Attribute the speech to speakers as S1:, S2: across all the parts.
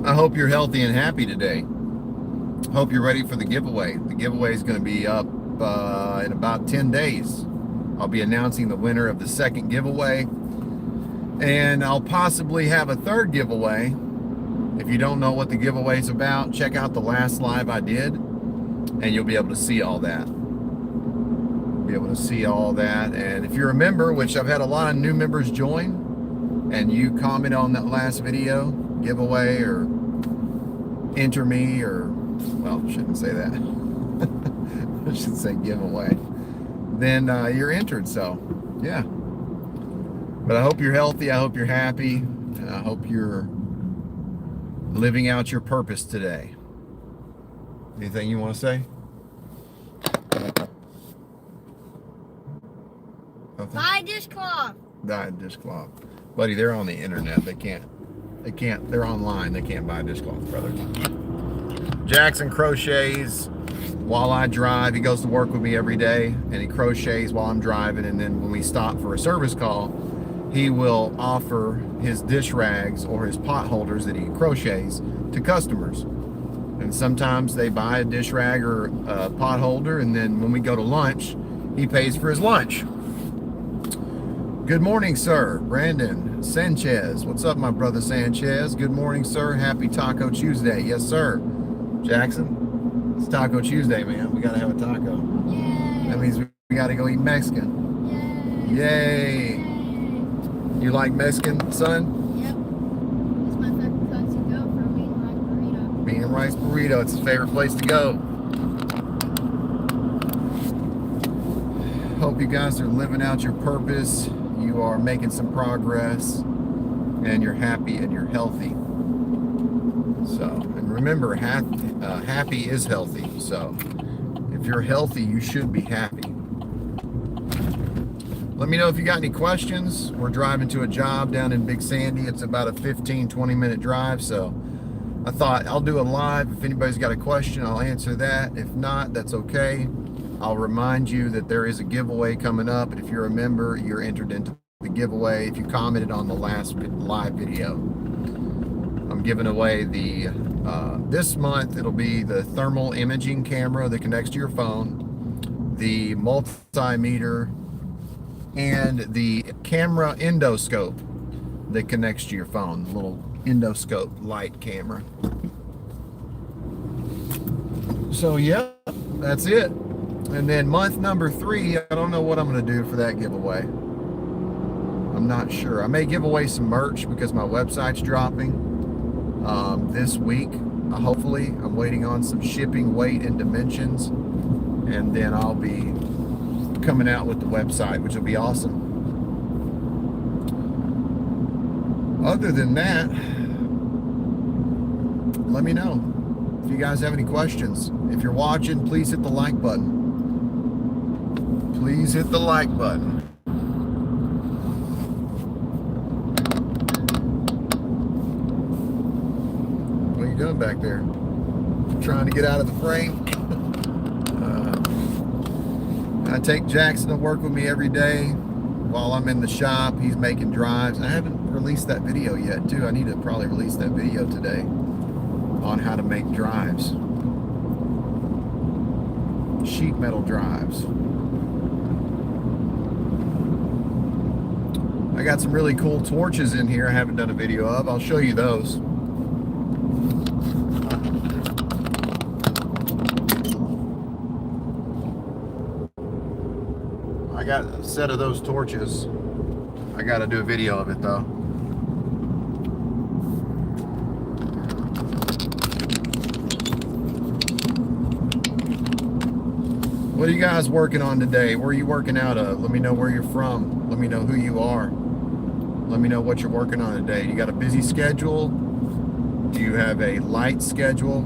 S1: I hope you're healthy and happy today. Hope you're ready for the giveaway. The giveaway is going to be up in about 10 days. I'll be announcing the winner of the second giveaway, and I'll possibly have a third giveaway. If you don't know what the giveaway is about, check out the last live I did, and you'll be able to see all that. And if you're a member, which I've had a lot of new members join, and you comment on that last video, giveaway, or enter me, or, well, shouldn't say that. I should say giveaway. Then you're entered, so, yeah. But I hope you're healthy, I hope you're happy, and I hope you're living out your purpose today. Anything you want to say?
S2: Buy dishcloth.
S1: Buy dishcloth. Buddy, they're on the internet. They can't, they're online. They can't buy dishcloth, brother. Jackson crochets while I drive. He goes to work with me every day, and he crochets while I'm driving. And then when we stop for a service call, he will offer his dish rags or his pot holders that he crochets to customers. And sometimes they buy a dish rag or a pot holder, and then when we go to lunch, he pays for his lunch. Good morning, sir. Brandon Sanchez. What's up, my brother Sanchez? Good morning, sir. Happy Taco Tuesday. Yes, sir. Jackson, it's Taco Tuesday, man. We got to have a taco.
S2: Yay.
S1: That means we got to go eat Mexican.
S2: Yay.
S1: Yay. You like Mexican, son?
S2: Yep. It's my favorite place to go for a mean rice burrito.
S1: Bean and rice burrito. It's his favorite place to go. Hope you guys are living out your purpose. You are making some progress, and you're happy and you're healthy. So, and remember, happy is healthy. So, if you're healthy, you should be happy. Let me know if you got any questions. We're driving to a job down in Big Sandy. It's about a 15-20 minute drive. So, I thought I'll do a live. If anybody's got a question, I'll answer that. If not, that's okay. I'll remind you that there is a giveaway coming up, and if you're a member, you're entered into the giveaway if you commented on the last live video. I'm giving away the this month it'll be the thermal imaging camera that connects to your phone, the multimeter, and the camera endoscope that connects to your phone, the little endoscope light camera. So yeah, that's it. And then month number 3, I don't know what I'm going to do for that giveaway. I'm not sure. I may give away some merch because my website's dropping this week. Hopefully, I'm waiting on some shipping weight and dimensions. And then I'll be coming out with the website, which will be awesome. Other than that, let me know if you guys have any questions. If you're watching, please hit the like button. Please hit the like button. What are you doing back there? Trying to get out of the frame? I take Jackson to work with me every day while I'm in the shop. He's making drives. I haven't released that video yet, too. I need to probably release that video today on how to make drives. Sheet metal drives. I got some really cool torches in here I haven't done a video of. I'll show you those. I got a set of those torches. I got to do a video of it though. What are you guys working on today? Where are you working out of? Let me know where you're from. Let me know who you are. Let me know what you're working on today. You got a busy schedule? Do you have a light schedule?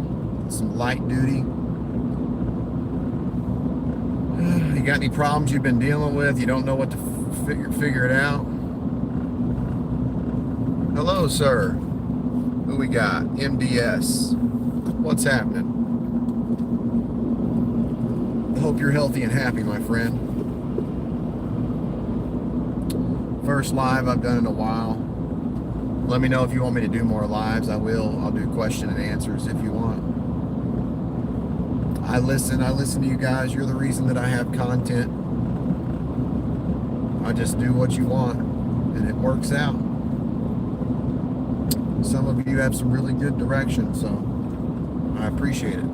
S1: Some light duty? You got any problems you've been dealing with? You don't know what to figure it out? Hello, sir. Who we got? MDS. What's happening? Hope you're healthy and happy, my friend. First live I've done in a while. Let me know if you want me to do more lives. I will. I'll do question and answers if you want. I listen to you guys. You're the reason that I have content. I just do what you want, and it works out. Some of you have some really good direction, so I appreciate it.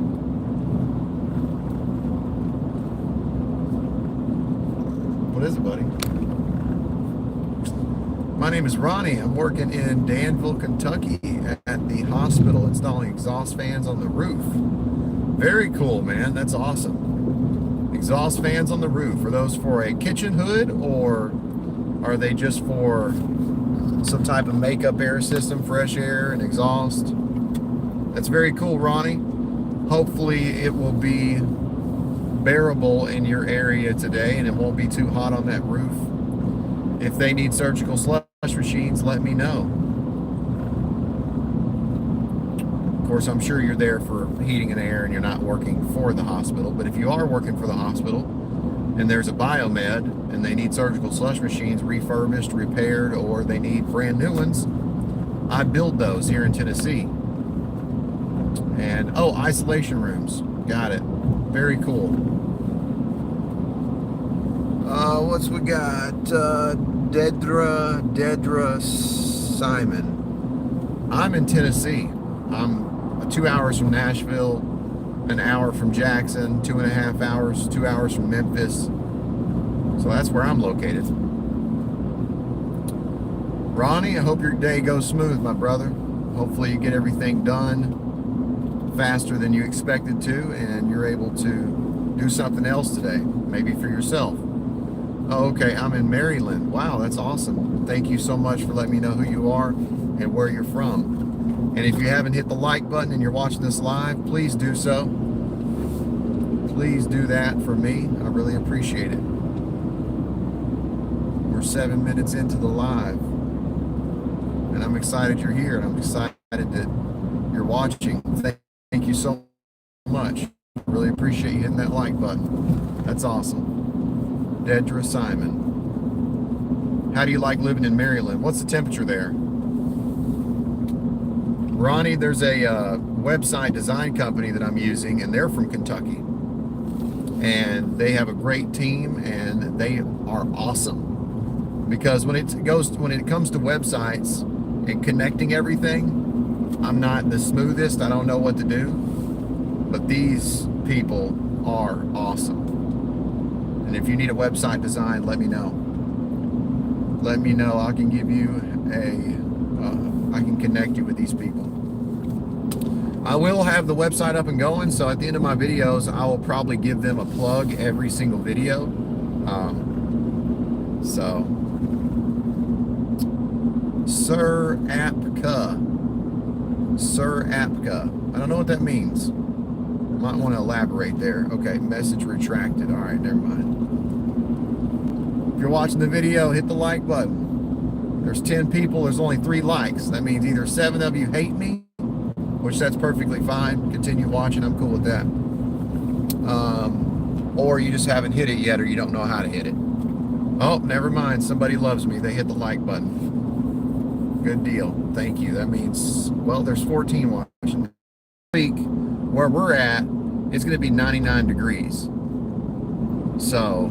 S1: What is it, buddy? My name is Ronnie. I'm working in Danville, Kentucky at the hospital installing exhaust fans on the roof. Very cool, man. That's awesome. Exhaust fans on the roof. Are those for a kitchen hood, or are they just for some type of makeup air system, fresh air and exhaust? That's very cool, Ronnie. Hopefully it will be bearable in your area today and it won't be too hot on that roof. If they need surgical slush machines, let me know. Of course, I'm sure you're there for heating and air and you're not working for the hospital, but if you are working for the hospital and there's a biomed and they need surgical slush machines refurbished, repaired, or they need brand new ones, I build those here in Tennessee. And oh, isolation rooms. Got it. Very cool. What's we got? Dedra Simon. I'm in Tennessee. I'm 2 hours from Nashville, an hour from Jackson, 2.5 hours, 2 hours from Memphis. So that's where I'm located. Ronnie, I hope your day goes smooth, my brother. Hopefully you get everything done faster than you expected to, and you're able to do something else today, maybe for yourself. Oh, okay, I'm in Maryland. Wow, that's awesome. Thank you so much for letting me know who you are and where you're from. And if you haven't hit the like button and you're watching this live, please do so. Please do that for me. I really appreciate it. We're 7 minutes into the live, and I'm excited you're here, and I'm excited that you're watching. Thank you so much. I really appreciate you hitting that like button. That's awesome. Dedra Simon. How do you like living in Maryland? What's the temperature there? Ronnie, there's a website design company that I'm using, and they're from Kentucky. And they have a great team, and they are awesome. Because when it comes to websites and connecting everything, I'm not the smoothest. I don't know what to do. But these people are awesome. And if you need a website design, let me know. Let me know. I can give you I can connect you with these people. I will have the website up and going, so at the end of my videos, I will probably give them a plug every single video. Sir Apka. I don't know what that means. Might want to elaborate there. Okay, message retracted. All right, never mind. If you're watching the video, hit the like button. There's 10 people, there's only 3 likes. That means either 7 of you hate me, which that's perfectly fine. Continue watching, I'm cool with that. Or you just haven't hit it yet, or you don't know how to hit it. Oh, never mind. Somebody loves me. They hit the like button. Good deal. Thank you. That means, well, there's 14 watching. Week where we're at, it's going to be 99 degrees. So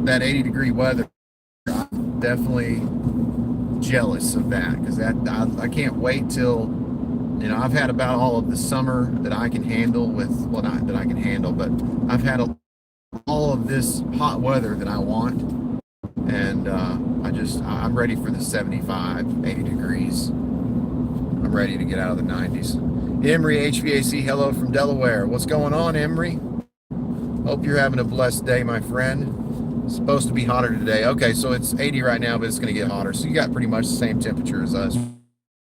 S1: that 80-degree weather, I'm definitely jealous of that, because I can't wait till, you know, I've had about all of the summer that I can handle with, well, not that I can handle, but I've had all of this hot weather that I want, and I'm ready for the 75, 80 degrees. I'm ready to get out of the 90s. Emery HVAC, hello from Delaware. What's going on, Emery? Hope you're having a blessed day, my friend. It's supposed to be hotter today. Okay, so it's 80 right now, but it's going to get hotter. So you got pretty much the same temperature as us.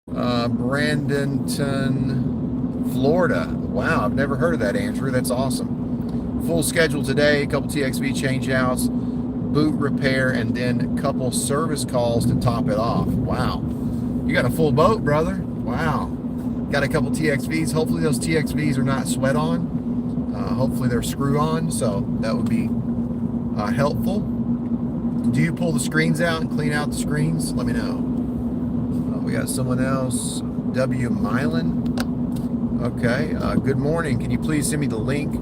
S1: Bradenton, Florida. Wow, I've never heard of that, Andrew. That's awesome. Full schedule today, a couple TXV change outs, boot repair, and then a couple service calls to top it off. Wow. You got a full boat, brother. Wow. Got a couple TXVs. Hopefully those TXVs are not sweat on. Hopefully they're screw on, so that would be helpful. Do you pull the screens out and clean out the screens? Let me know. We got someone else, W. Mylan. Okay, good morning. Can you please send me the link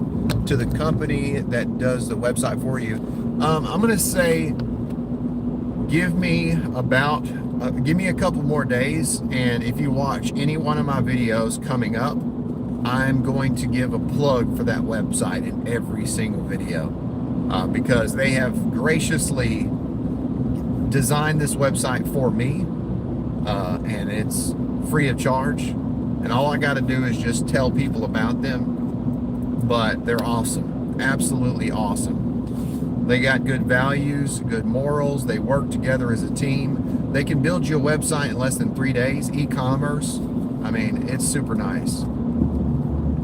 S1: to the company that does the website for you? I'm gonna say, give me a couple more days, and if you watch any one of my videos coming up, I'm going to give a plug for that website in every single video, because they have graciously designed this website for me, and it's free of charge. And all I got to do is just tell people about them. But they're awesome, absolutely awesome. They got good values, good morals. They work together as a team. They can build you a website in less than 3 days. E-commerce, I mean, it's super nice.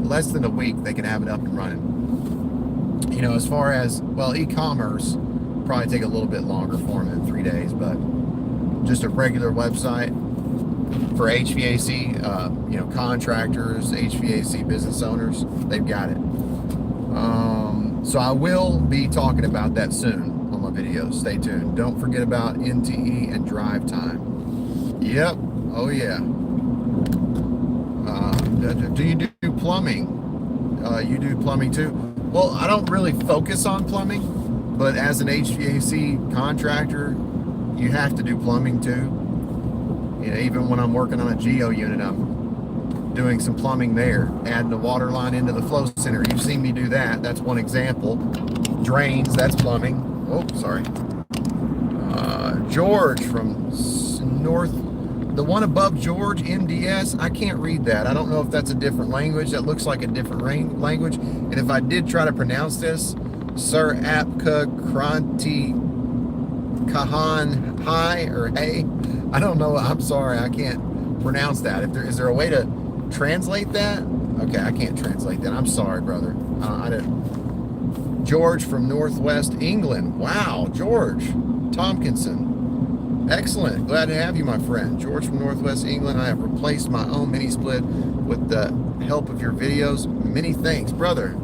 S1: Less than a week, they can have it up and running. You know, as far as, well, e-commerce probably take a little bit longer for them than 3 days, but just a regular website for HVAC, contractors, HVAC business owners, they've got it. So I will be talking about that soon on my videos. Stay tuned. Don't forget about NTE and drive time. Yep. Oh yeah. Do you do plumbing? You do plumbing too? Well, I don't really focus on plumbing, but as an HVAC contractor, you have to do plumbing too. You know, even when I'm working on a geo unit, I'm doing some plumbing there, adding the water line into the flow center. You've seen me do that. That's one example. Drains, that's plumbing. Oh, sorry. George from North, the one above George, MDS, I can't read that. I don't know if that's a different language. That looks like a different language. And if I did try to pronounce this, Sir Apka Kranti Kahan Hi or Hey, I don't know. I'm sorry, I can't pronounce that. Is there a way to translate that? Okay, I can't translate that. I'm sorry, brother. I didn't. George from Northwest England. Wow, George Tompkinson. Excellent. Glad to have you, my friend. George from Northwest England. I have replaced my own mini split with the help of your videos. Many thanks, brother.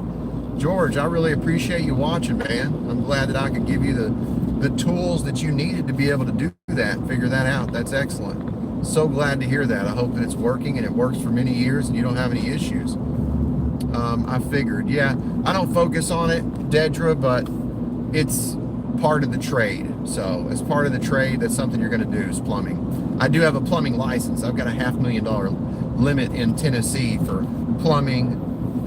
S1: George, I really appreciate you watching, man. I'm glad that I could give you the tools that you needed to be able to do that, figure that out. That's excellent. So glad to hear that. I hope that it's working and it works for many years and you don't have any issues. I figured, yeah, I don't focus on it, Dedra, but it's part of the trade. So as part of the trade, that's something you're going to do is plumbing. I do have a plumbing license. I've got a $500,000 limit in Tennessee for plumbing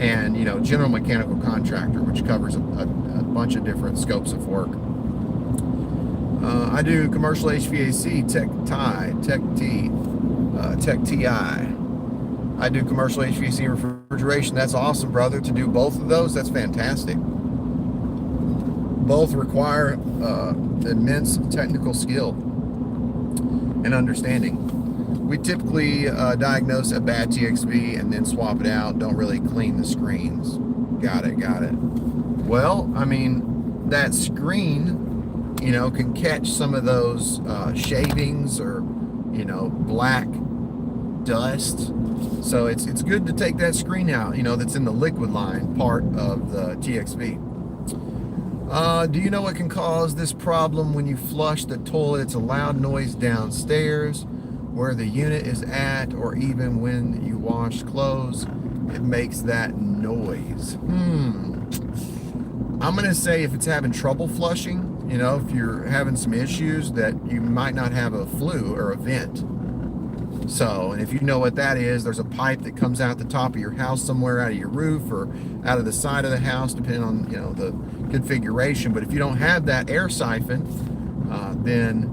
S1: and, general mechanical contractor, which covers a bunch of different scopes of work. I do commercial HVAC, Tech TI. I do commercial HVAC refrigeration. That's awesome, brother. To do both of those, that's fantastic. Both require immense technical skill and understanding. We typically diagnose a bad TXV and then swap it out. Don't really clean the screens. Got it. Well, I mean, that screen, can catch some of those shavings or, black dust. So it's good to take that screen out, that's in the liquid line part of the TXV. Do you know what can cause this problem when you flush the toilet? It's a loud noise downstairs where the unit is at, or even when you wash clothes, it makes that noise. I'm going to say if it's having trouble flushing, if you're having some issues, that you might not have a flue or a vent. So, and if you know what that is, there's a pipe that comes out the top of your house somewhere, out of your roof or out of the side of the house, depending on, the configuration. But if you don't have that air siphon, then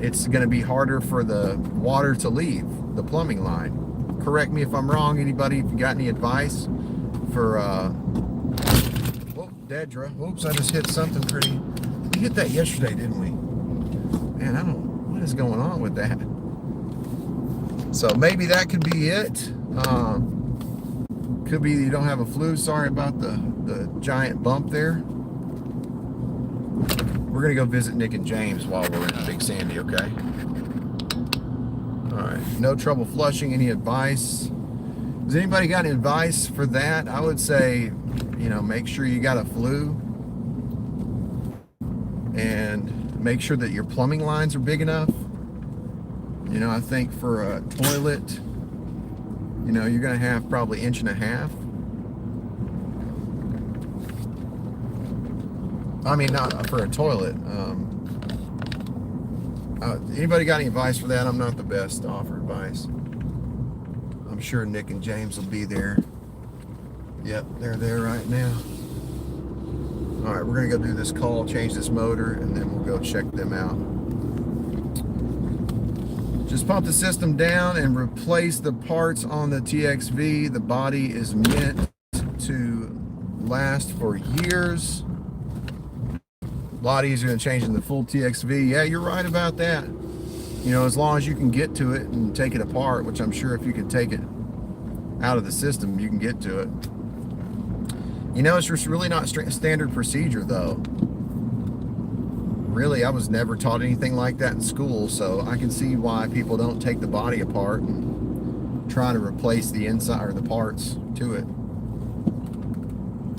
S1: it's going to be harder for the water to leave the plumbing line. Correct me if I'm wrong, anybody, if you got any advice for, Dedra. Oops, I just hit something pretty. We hit that yesterday, didn't we? Man, I don't, what is going on with that? So maybe that could be it. Could be you don't have a flue. Sorry about the giant bump there. We're gonna go visit Nick and James while we're in Big Sandy, okay? All right, no trouble flushing. Any advice? Has anybody got any advice for that? I would say, make sure you got a flue and make sure that your plumbing lines are big enough. You know, I think for a toilet, you know, you're going to have probably 1.5 inches. I mean, not for a toilet. Anybody got any advice for that? I'm not the best to offer advice. I'm sure Nick and James will be there. Yep, they're there right now. All right, we're gonna go do this call, change this motor, and then we'll go check them out. Just pump the system down and replace the parts on the TXV. The body is meant to last for years. A lot easier than changing the full TXV. Yeah, you're right about that. You know, as long as you can get to it and take it apart, which I'm sure if you can take it out of the system, you can get to it. You know, it's just really not standard procedure, though. Really, I was never taught anything like that in school, so I can see why people don't take the body apart and try to replace the inside or the parts to it.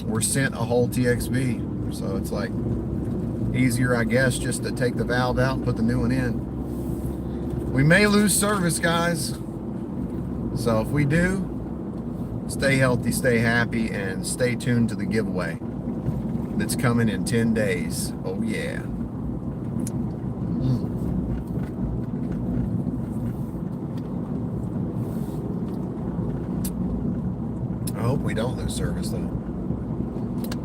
S1: We're sent a whole TXV, so it's like easier, I guess, just to take the valve out and put the new one in. We may lose service, guys. So if we do, stay healthy, stay happy, and stay tuned to the giveaway that's coming in 10 days. Oh, yeah. I hope we don't lose service, though.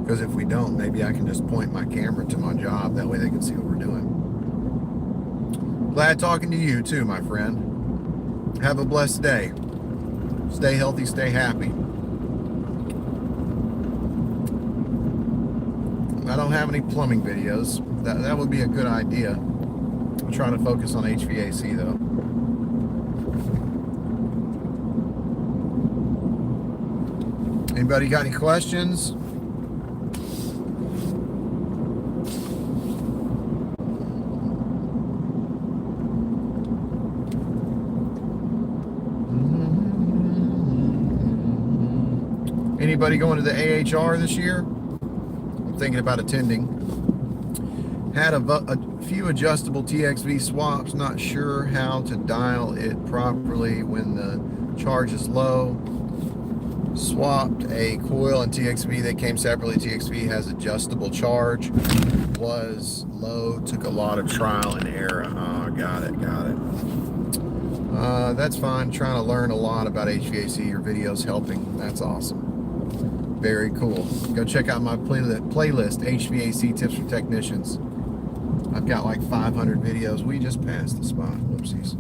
S1: Because if we don't, maybe I can just point my camera to my job. That way they can see what we're doing. Glad talking to you too, my friend. Have a blessed day. Stay healthy, stay happy. I don't have any plumbing videos. That would be a good idea. I'm trying to focus on HVAC though. Anybody got any questions? Anybody going to the AHR this year? I'm thinking about attending. Had a few adjustable TXV swaps, not sure how to dial it properly when the charge is low. Swapped a coil and TXV, they came separately. TXV has adjustable charge. Was low, took a lot of trial and error. Oh, got it. That's fine. Trying to learn a lot about HVAC. Your video's helping. That's awesome. Very cool. Go check out my playlist, HVAC Tips for Technicians. I've got like 500 videos. We just passed the spot. Whoopsies.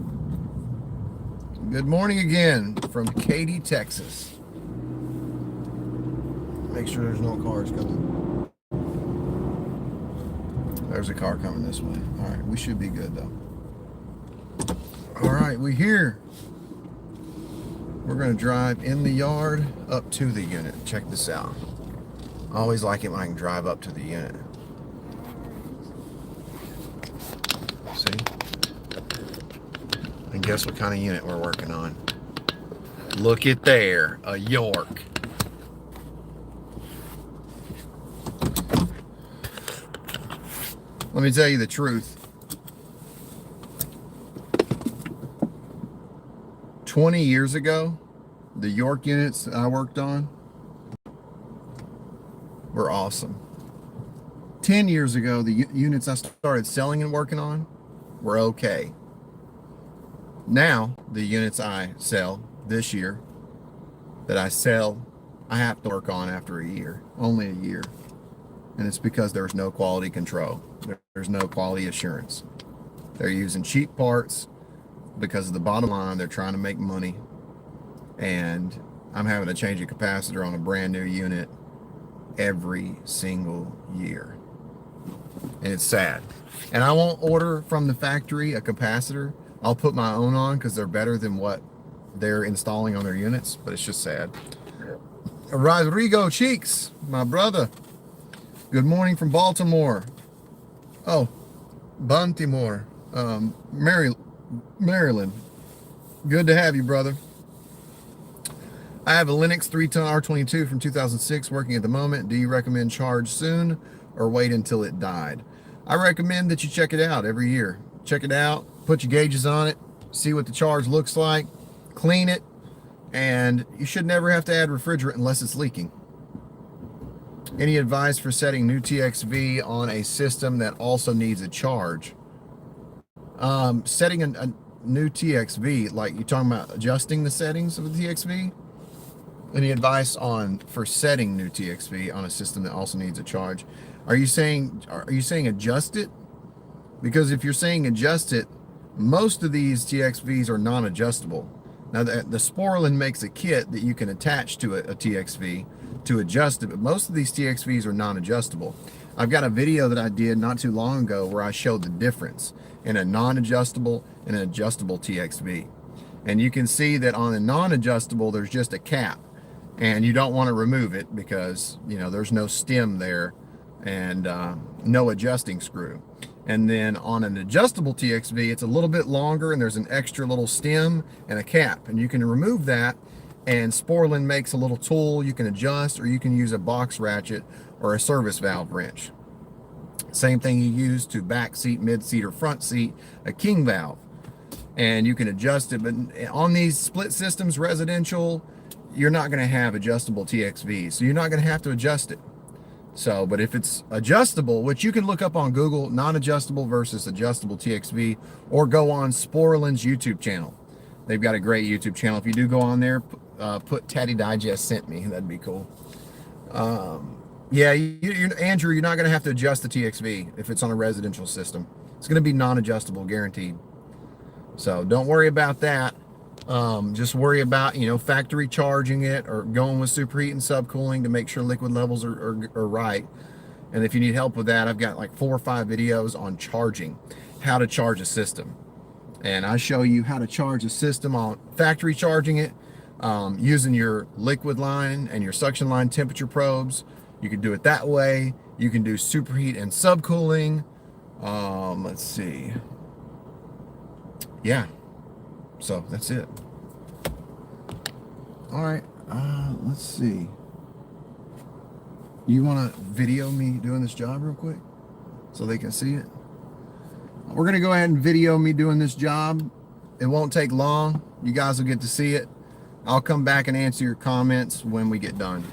S1: Good morning again from Katy, Texas. Make sure there's no cars coming. There's a car coming this way. All right, we should be good though. All right, we're here. We're gonna drive in the yard up to the unit. Check this out. I always like it when I can drive up to the unit. See? And guess what kind of unit we're working on? Look at there, a York. Let me tell you the truth. 20 years ago, the York units I worked on were awesome. 10 years ago, the units I started selling and working on were okay. Now, the units I sell this year that I sell, I have to work on after a year, only a year. And it's because there's no quality control. There's no quality assurance. They're using cheap parts because of the bottom line. They're trying to make money. And I'm having to change a capacitor on a brand new unit every single year. And it's sad. And I won't order from the factory a capacitor. I'll put my own on because they're better than what they're installing on their units. But it's just sad. Rodrigo Cheeks, my brother. Good morning from Baltimore. Oh, Baltimore, Maryland. Good to have you, brother. I have a Linux 3-ton R22 from 2006 working at the moment. Do you recommend charge soon or wait until it died? I recommend that you check it out every year. Check it out, put your gauges on it, see what the charge looks like, clean it, and you should never have to add refrigerant unless it's leaking. Any advice for setting new TXV on a system that also needs a charge? Setting a new TXV, like you're talking about adjusting the settings of the TXV? Any advice for setting new TXV on a system that also needs a charge? Are you saying adjust it? Because if you're saying adjust it, most of these TXVs are non-adjustable. Now the Sporlan makes a kit that you can attach to a TXV to adjust it, but most of these TXVs are non-adjustable. I've got a video that I did not too long ago where I showed the difference in a non-adjustable and an adjustable TXV. And you can see that on a non-adjustable, there's just a cap, and you don't want to remove it because, you know, there's no stem there and no adjusting screw. And then on an adjustable TXV, it's a little bit longer and there's an extra little stem and a cap, and you can remove that, and Sporlan makes a little tool you can adjust, or you can use a box ratchet or a service valve wrench. Same thing you use to back seat, mid seat, or front seat, a king valve, and you can adjust it. But on these split systems, residential, you're not going to have adjustable TXVs, so you're not going to have to adjust it. So, but if it's adjustable, which you can look up on Google, non-adjustable versus adjustable TXV, or go on Sporlan's YouTube channel. They've got a great YouTube channel. If you do go on there, put Taddy Digest sent me. That'd be cool. Yeah, Andrew, you're not going to have to adjust the TXV if it's on a residential system. It's going to be non-adjustable, guaranteed. So don't worry about that. Just worry about, you know, factory charging it or going with superheat and subcooling to make sure liquid levels are right. And if you need help with that, I've got like 4 or 5 videos on charging, how to charge a system. And I show you how to charge a system on factory charging it, using your liquid line and your suction line temperature probes. You can do it that way. You can do superheat and subcooling. Let's see. Yeah. So that's it. All right. Let's see. You want to video me doing this job real quick so they can see it? We're going to go ahead and video me doing this job. It won't take long. You guys will get to see it. I'll come back and answer your comments when we get done.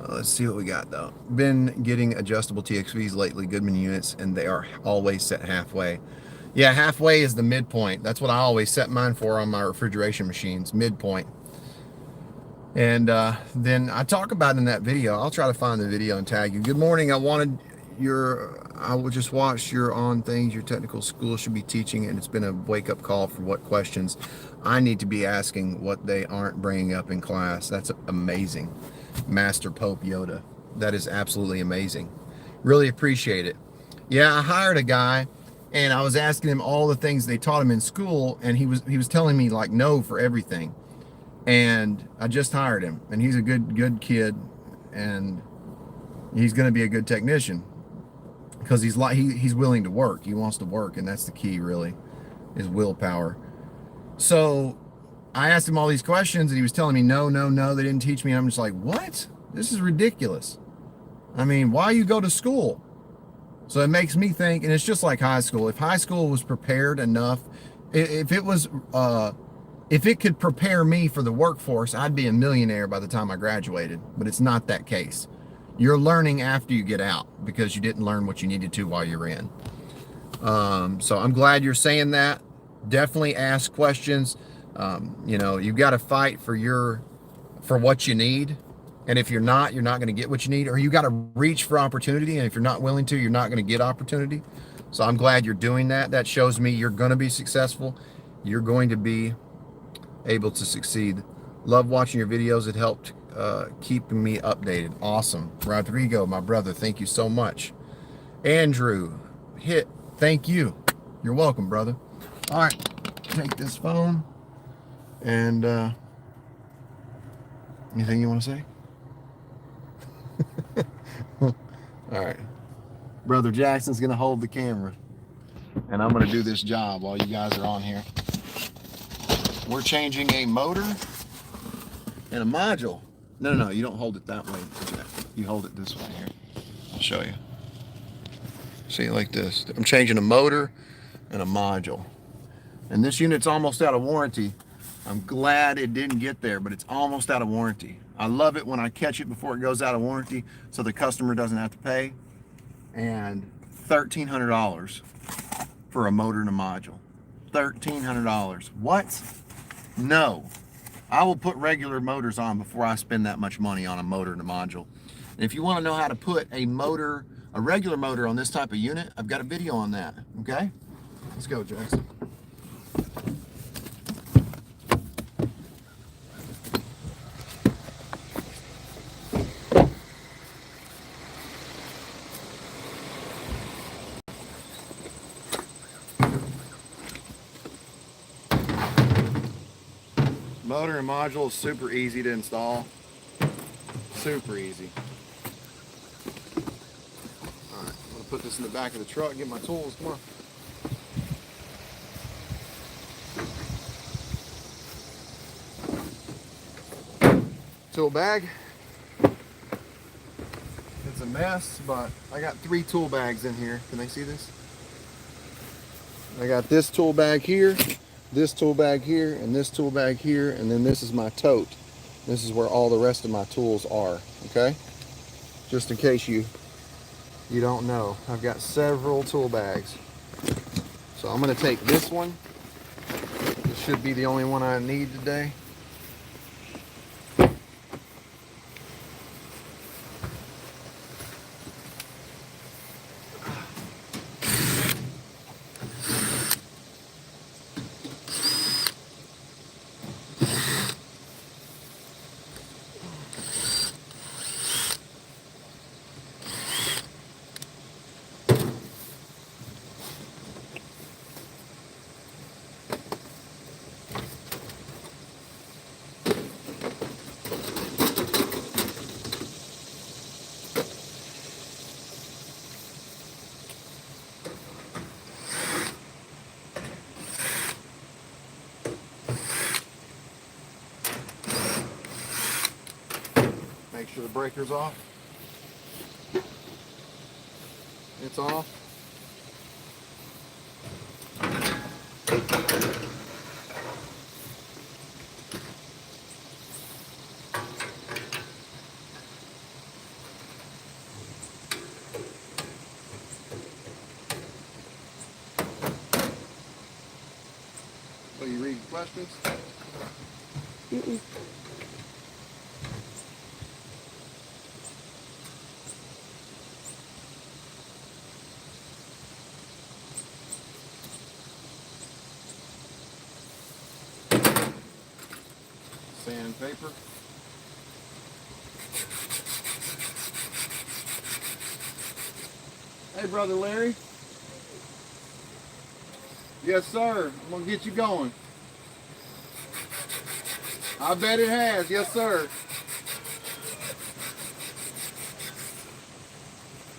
S1: Let's see what we got though. Been getting adjustable TXVs lately, Goodman units, and they are always set halfway. Yeah, halfway is the midpoint. That's what I always set mine for on my refrigeration machines, midpoint. And then I talk about it in that video. I'll try to find the video and tag you. Good morning. I will just watch your on things your technical school should be teaching, and it's been a wake-up call for what questions I need to be asking, what they aren't bringing up in class. That's amazing. Master Pope Yoda. That is absolutely amazing. Really appreciate it. Yeah, I hired a guy, and I was asking him all the things they taught him in school, and he was telling me like no for everything. And I just hired him, and he's a good kid, and he's going to be a good technician because he's willing to work. He wants to work, and that's the key, really, is willpower. So I asked him all these questions, and he was telling me no, they didn't teach me. And I'm just like, what? This is ridiculous. I mean, why you go to school? So it makes me think, and it's just like high school. If high school was prepared enough, if it could prepare me for the workforce, I'd be a millionaire by the time I graduated. But it's not that case. You're learning after you get out because you didn't learn what you needed to while you're in. So I'm glad you're saying that. Definitely ask questions. You know, you've got to fight for what you need. And if you're not going to get what you need, or you got to reach for opportunity. And if you're not willing to, you're not going to get opportunity. So I'm glad you're doing that. That shows me you're going to be successful. You're going to be able to succeed. Love watching your videos. It helped keeping me updated. Awesome. Rodrigo, my brother, thank you so much. Andrew, thank you. You're welcome, brother. All right, take this phone. And anything you want to say? All right. Brother Jackson's going to hold the camera, and I'm going to do this job while you guys are on here. We're changing a motor and a module. No, you don't hold it that way. You hold it this way here. I'll show you. See it like this. I'm changing a motor and a module. And this unit's almost out of warranty. I'm glad it didn't get there, but it's almost out of warranty. I love it when I catch it before it goes out of warranty so the customer doesn't have to pay. And $1,300 for a motor and a module. $1,300. What? No. I will put regular motors on before I spend that much money on a motor and a module. And if you want to know how to put a motor, a regular motor on this type of unit, I've got a video on that. Okay? Let's go, Jackson. Motor and module is super easy to install. Super easy. Alright, I'm going to put this in the back of the truck, get my tools. Come on. Tool bag. It's a mess, but I got 3 tool bags in here. Can they see this? I got this tool bag here, this tool bag here, and this tool bag here, and then this is my tote. This is where all the rest of my tools are, okay? Just in case you don't know, I've got several tool bags. So I'm gonna take this one. This should be the only one I need today. Make sure the breaker's off. It's off. So you read questions?
S2: Mm-mm.
S1: Sandpaper. Hey, Brother Larry. Yes, sir. I'm going to get you going. I bet it has. Yes, sir.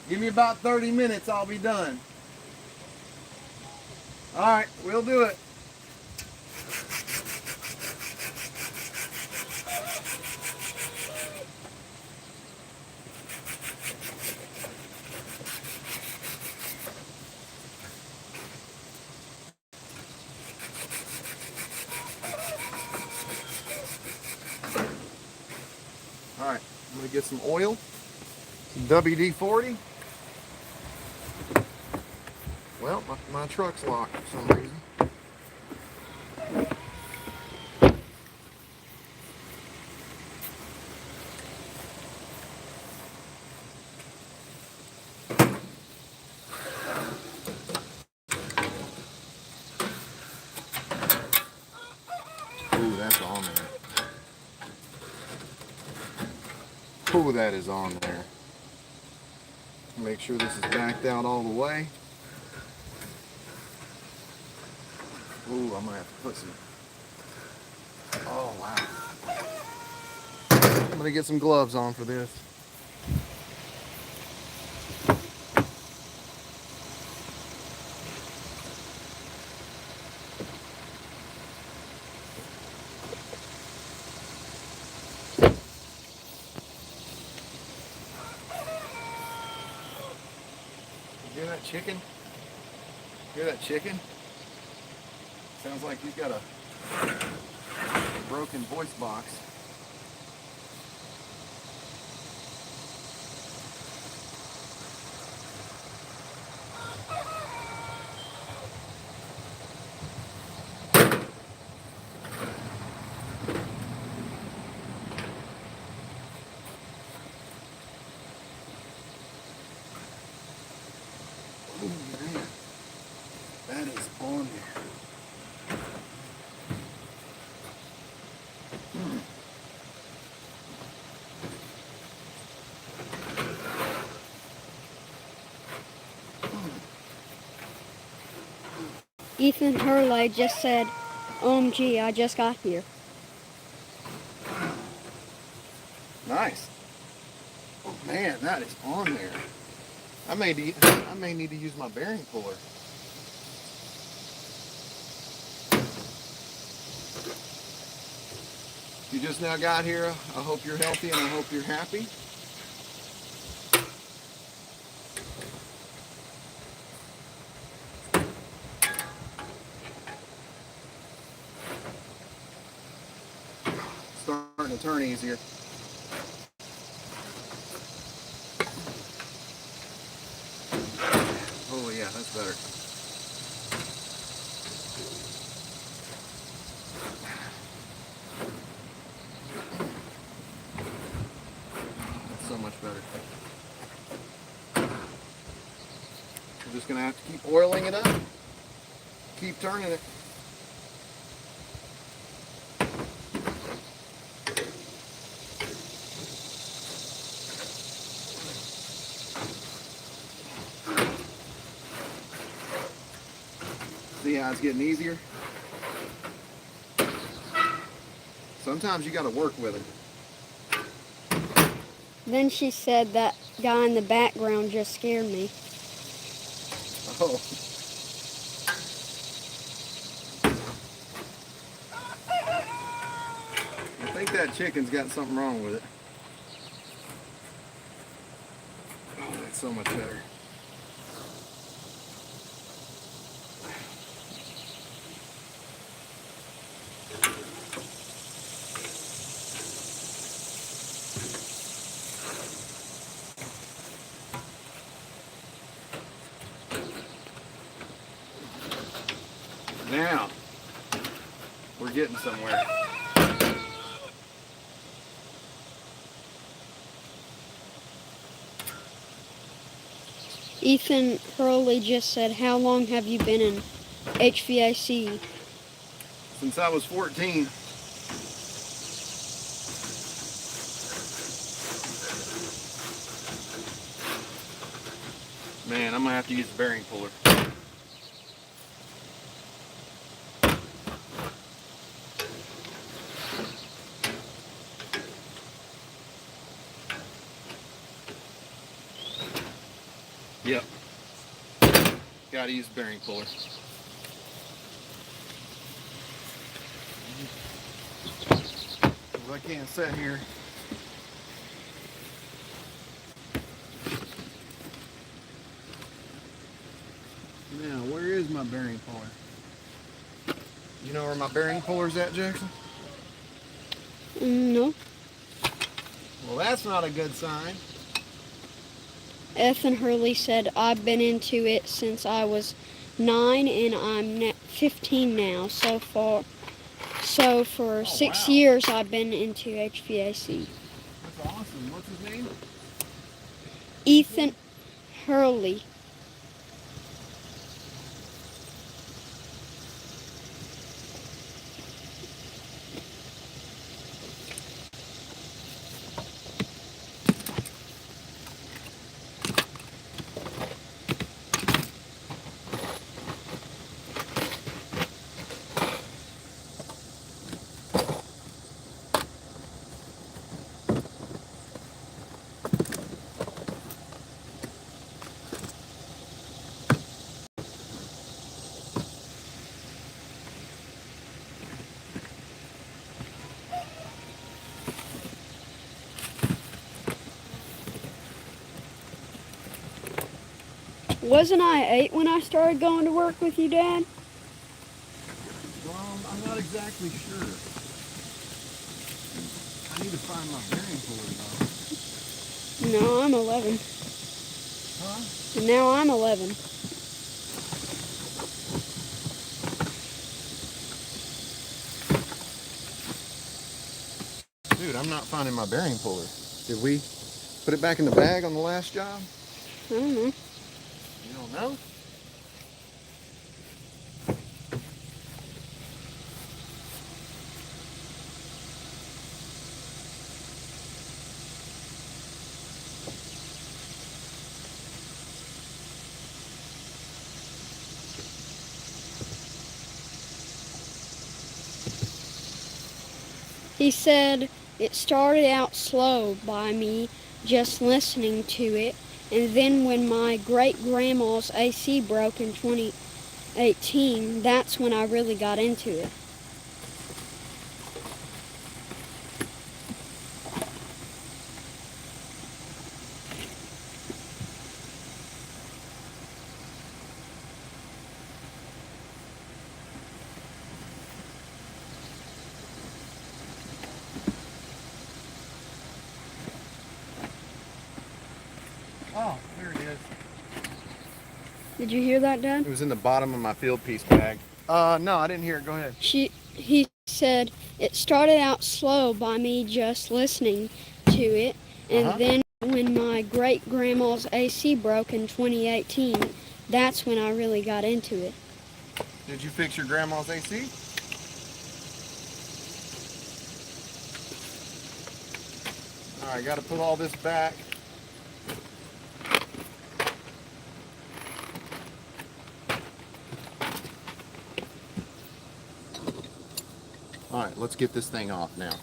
S1: Give me about 30 minutes. I'll be done. All right. We'll do it. All right, I'm gonna get some oil, some WD-40. Well, my truck's locked for some reason. Ooh, that's on there. Ooh, that is on there. Make sure this is backed out all the way. Ooh, I'm gonna have to put some. Oh, wow. I'm gonna get some gloves on for this. You hear that chicken? Hear that chicken? Sounds like he's got a broken voice box. Oh man, that is on there.
S3: Ethan Hurley just said, OMG, I just got here.
S1: Nice. Oh man, that is on there. I may need to use my bearing puller. You just now got here. I hope you're healthy and I hope you're happy. Starting to turn easier. Oh yeah, that's better. That's so much better. We're just gonna have to keep oiling it up. Keep turning it. See how it's getting easier? Sometimes you got to work with it.
S3: Then she said that guy in the background just scared me.
S1: Oh. I think that chicken's got something wrong with it. Oh, that's so much better. Now, we're getting somewhere.
S3: Ethan Hurley just said, how long have you been in HVAC?
S1: Since I was 14. Man, I'm gonna have to use the bearing puller. Yep. Gotta use the bearing puller. I can't sit here. Now, where is my bearing puller? You know where my bearing puller's at, Jackson?
S3: No.
S1: Well, that's not a good sign.
S3: Ethan Hurley said, I've been into it since I was 9 and I'm 15 now. So for 6
S1: wow.
S3: years I've been into HVAC.
S1: That's awesome. What's his name?
S3: Ethan Hurley. Wasn't I 8 when I started going to work with you, Dad?
S1: exactly sure. I need to find my bearing puller though.
S3: No, I'm 11.
S1: Huh?
S3: And now I'm 11.
S1: Dude, I'm not finding my bearing puller. Did we put it back in the bag on the last job?
S3: I don't know.
S1: You don't know?
S3: He said it started out slow by me just listening to it, and then when my great grandma's AC broke in 2018, that's when I really got into it.
S1: Oh, there it is.
S3: Did you hear that, Dad?
S1: It was in the bottom of my field piece bag. No, I didn't hear it. Go ahead.
S3: He said it started out slow by me just listening to it, and then when my great grandma's AC broke in 2018, that's when I really got into it.
S1: Did you fix your grandma's AC? All right, got to put all this back. All right, let's get this thing off now.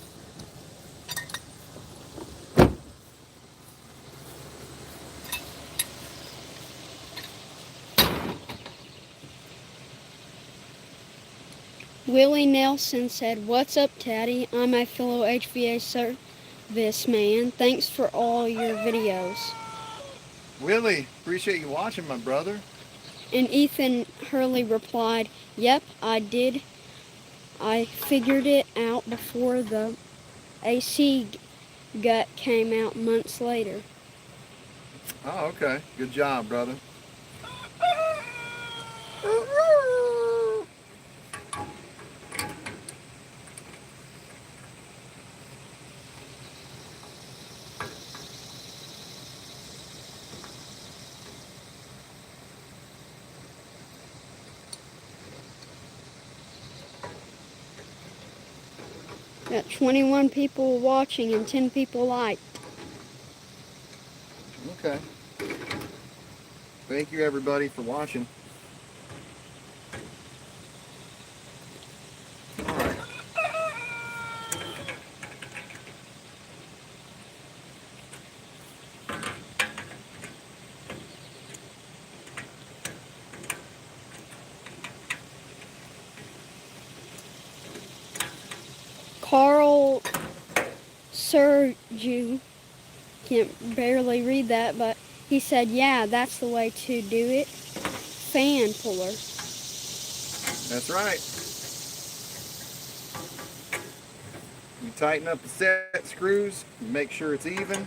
S3: Willie Nelson said, "What's up, Taddy? I'm a fellow HVA serviceman. Thanks for all your videos."
S1: Willie, appreciate you watching, my brother.
S3: And Ethan Hurley replied, "Yep, I did. I figured it out before the AC gut came out months later."
S1: Oh, okay. Good job, brother.
S3: Got 21 people watching and 10 people liked.
S1: Okay. Thank you, everybody, for watching. All right.
S3: Carl Sergiu, can't barely read that, but he said, "Yeah, that's the way to do it. Fan puller."
S1: That's right. You tighten up the set screws, you make sure it's even.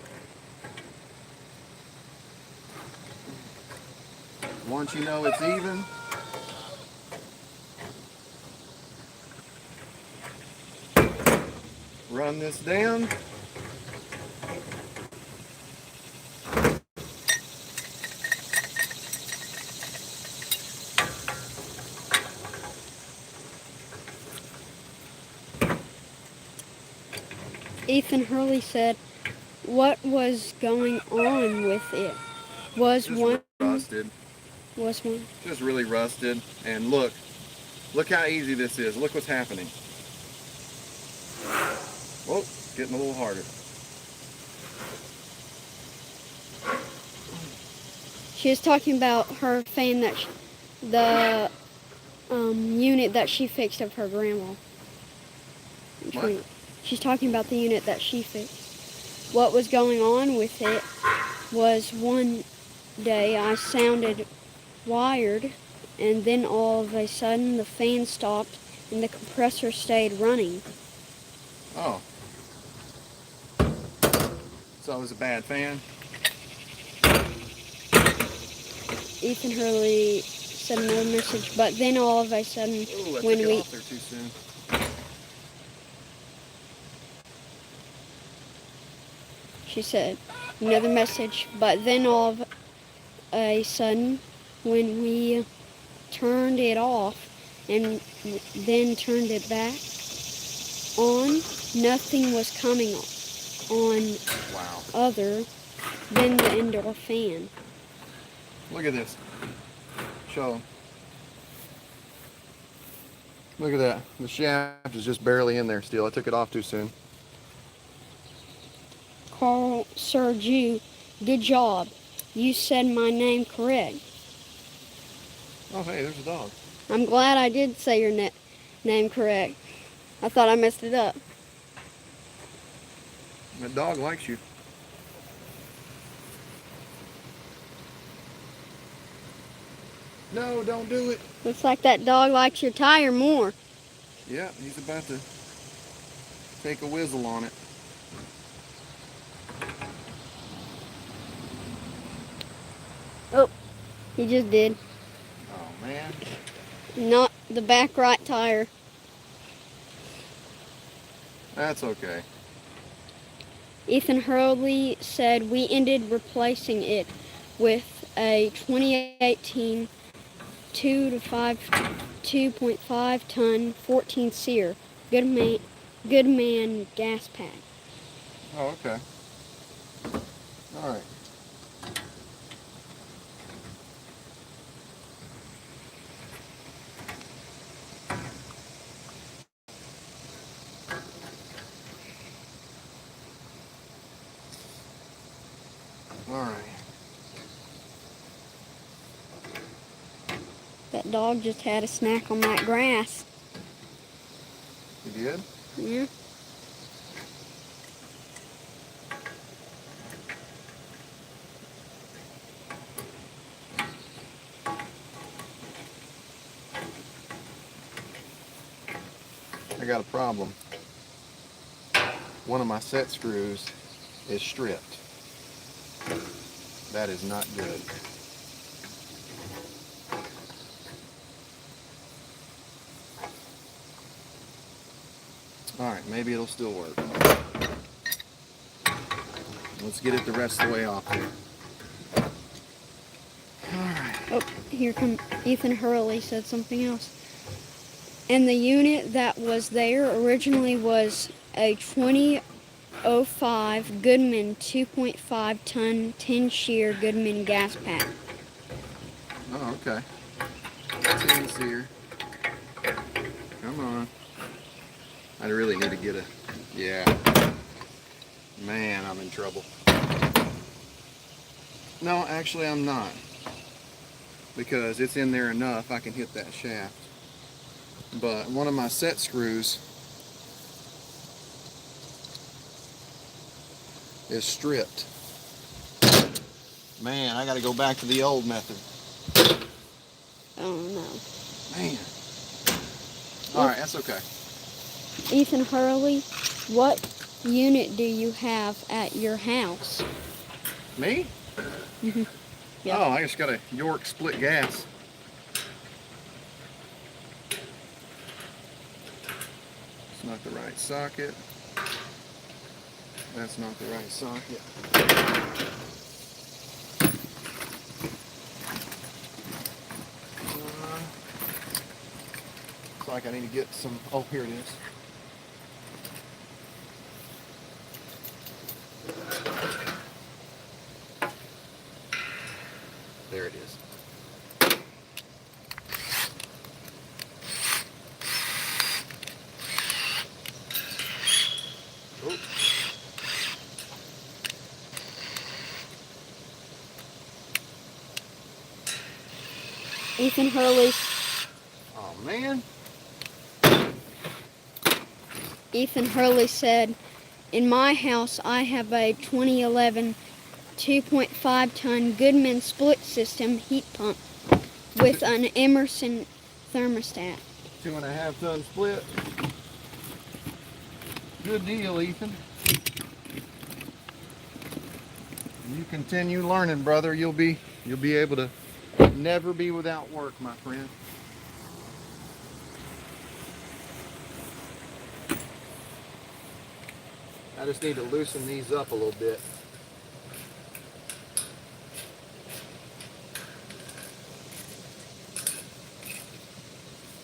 S1: Once you know it's even, run this down.
S3: Ethan Hurley said, "What was going on with it? Was
S1: Just
S3: one?
S1: rusted.
S3: Was one?"
S1: Just really rusted. And look how easy this is. Look what's happening. Whoa, getting a little harder.
S3: She was talking about her fan that the unit that she fixed of her grandma.
S1: What?
S3: She's talking about the unit that she fixed. What was going on with it was one day I sounded wired, and then all of a sudden the fan stopped and the compressor stayed running.
S1: Oh. So it was a bad fan?
S3: Ethan Hurley said another message, but then all of a sudden,
S1: Ooh, I
S3: when
S1: took it
S3: we
S1: off there too soon.
S3: she said another message, but then all of a sudden, when we turned it off and then turned it back on, nothing was coming on
S1: Wow.
S3: other than the indoor fan.
S1: Look at this. Show 'em. Look at that. The shaft is just barely in there still. I took it off too soon.
S3: Carl Sergiu, good job. You said my name correct.
S1: Oh, hey, there's a dog.
S3: I'm glad I did say your name correct. I thought I messed it up.
S1: That dog likes you. No, don't do it.
S3: Looks like that dog likes your tire more.
S1: Yeah, he's about to take a whizzle on it.
S3: Oh, he just did.
S1: Oh, man.
S3: Not the back right tire.
S1: That's okay.
S3: Ethan Hurley said we ended replacing it with a 2018 2.5 ton 14 seer good man gas pack.
S1: Oh, okay. All right. All right.
S3: That dog just had a snack on that grass.
S1: You did?
S3: Yeah.
S1: I got a problem. One of my set screws is stripped. That is not good. All right, maybe it'll still work. Let's get it the rest of the way off here. All right.
S3: Oh, here come Ethan Hurley said something else. And the unit that was there originally was a 2005 Goodman 2.5 ton 10 shear Goodman gas pack.
S1: Oh, okay. 10 seer. Come on. I really need to get a, yeah. Man, I'm in trouble. No, actually I'm not. Because it's in there enough, I can hit that shaft. But one of my set screws is stripped. Man, I gotta go back to the old method.
S3: Oh no.
S1: Man. Alright, that's okay.
S3: Ethan Hurley, what unit do you have at your house?
S1: Me?
S3: Mm-hmm. Yeah.
S1: Oh, I just got a York split gas. It's not the right socket. That's not the right socket. Looks like I need to get some, oh, here it is. There it is. Oh.
S3: Ethan Hurley.
S1: Oh, man.
S3: Ethan Hurley said, in my house I have a 2011 2.5 ton Goodman split system heat pump with an Emerson thermostat.
S1: 2.5 ton split. Good deal, Ethan. You continue learning, brother. You'll be able to never be without work, my friend. I just need to loosen these up a little bit.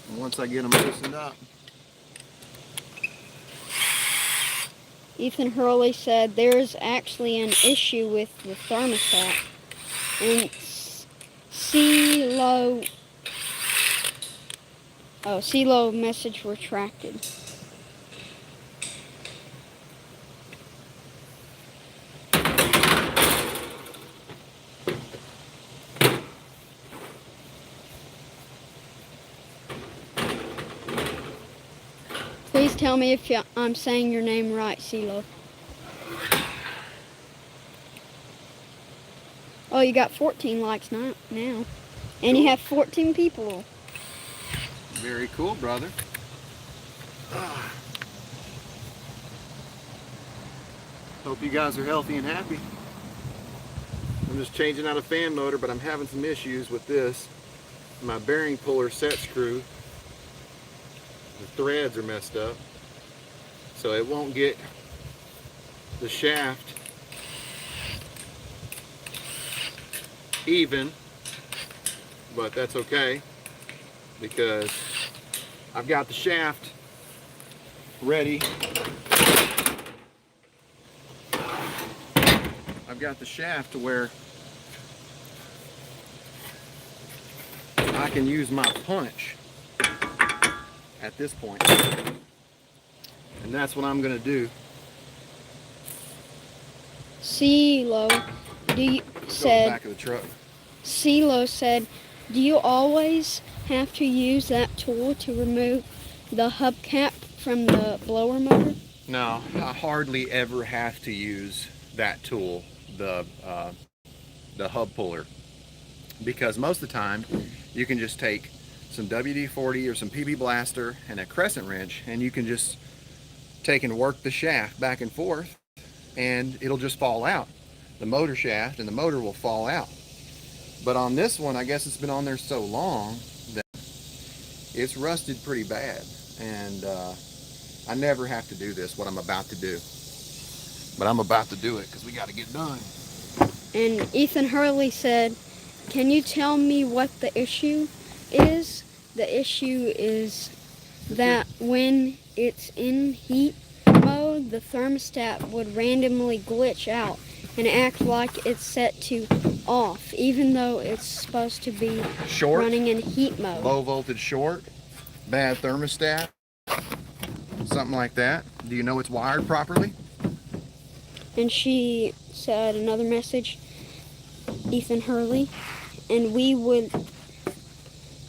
S1: And once I get them loosened up.
S3: Ethan Hurley said there's actually an issue with the thermostat. And CeeLo message retracted. Please tell me if I'm saying your name right, CeeLo. Oh, you got 14 likes now. And you have 14 people.
S1: Very cool, brother. Hope you guys are healthy and happy. I'm just changing out a fan motor, but I'm having some issues with this. My bearing puller set screw, the threads are messed up, so it won't get the shaft even, but that's okay because I've got the shaft ready. I've got the shaft to where I can use my punch at this point. And that's what I'm going to do.
S3: CeeLo said,
S1: back of the truck.
S3: CeeLo said, do you always have to use that tool to remove the hubcap from the blower motor?
S1: No, I hardly ever have to use that tool, the hub puller, because most of the time you can just take some WD-40 or some PB Blaster and a crescent wrench, and you can just take and work the shaft back and forth, and it'll just fall out. The motor shaft and the motor will fall out. But on this one, I guess it's been on there so long that it's rusted pretty bad, and I never have to do this, what I'm about to do. But I'm about to do it because we got to get done.
S3: And Ethan Hurley said, can you tell me what the issue is? The issue is that when it's in heat mode, the thermostat would randomly glitch out and act like it's set to off, even though it's supposed to be
S1: Short,
S3: running in heat mode.
S1: low voltage short, bad thermostat, something like that. Do you know it's wired properly?
S3: And she said another message, Ethan Hurley, and we would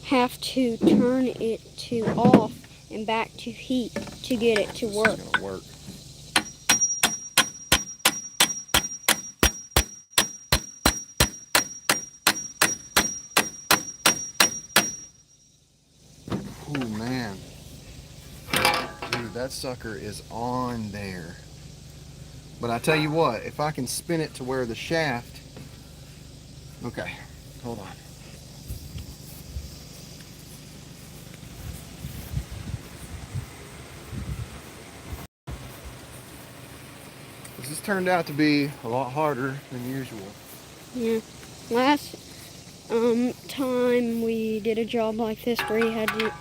S3: have to turn it to off and back to heat to get it to work.
S1: This is gonna work. Oh man, dude, that sucker is on there. But I tell you what, if I can spin it to where the shaft, okay, hold on. This has turned out to be a lot harder than usual.
S3: Yeah. Last time we did a job like this where you had to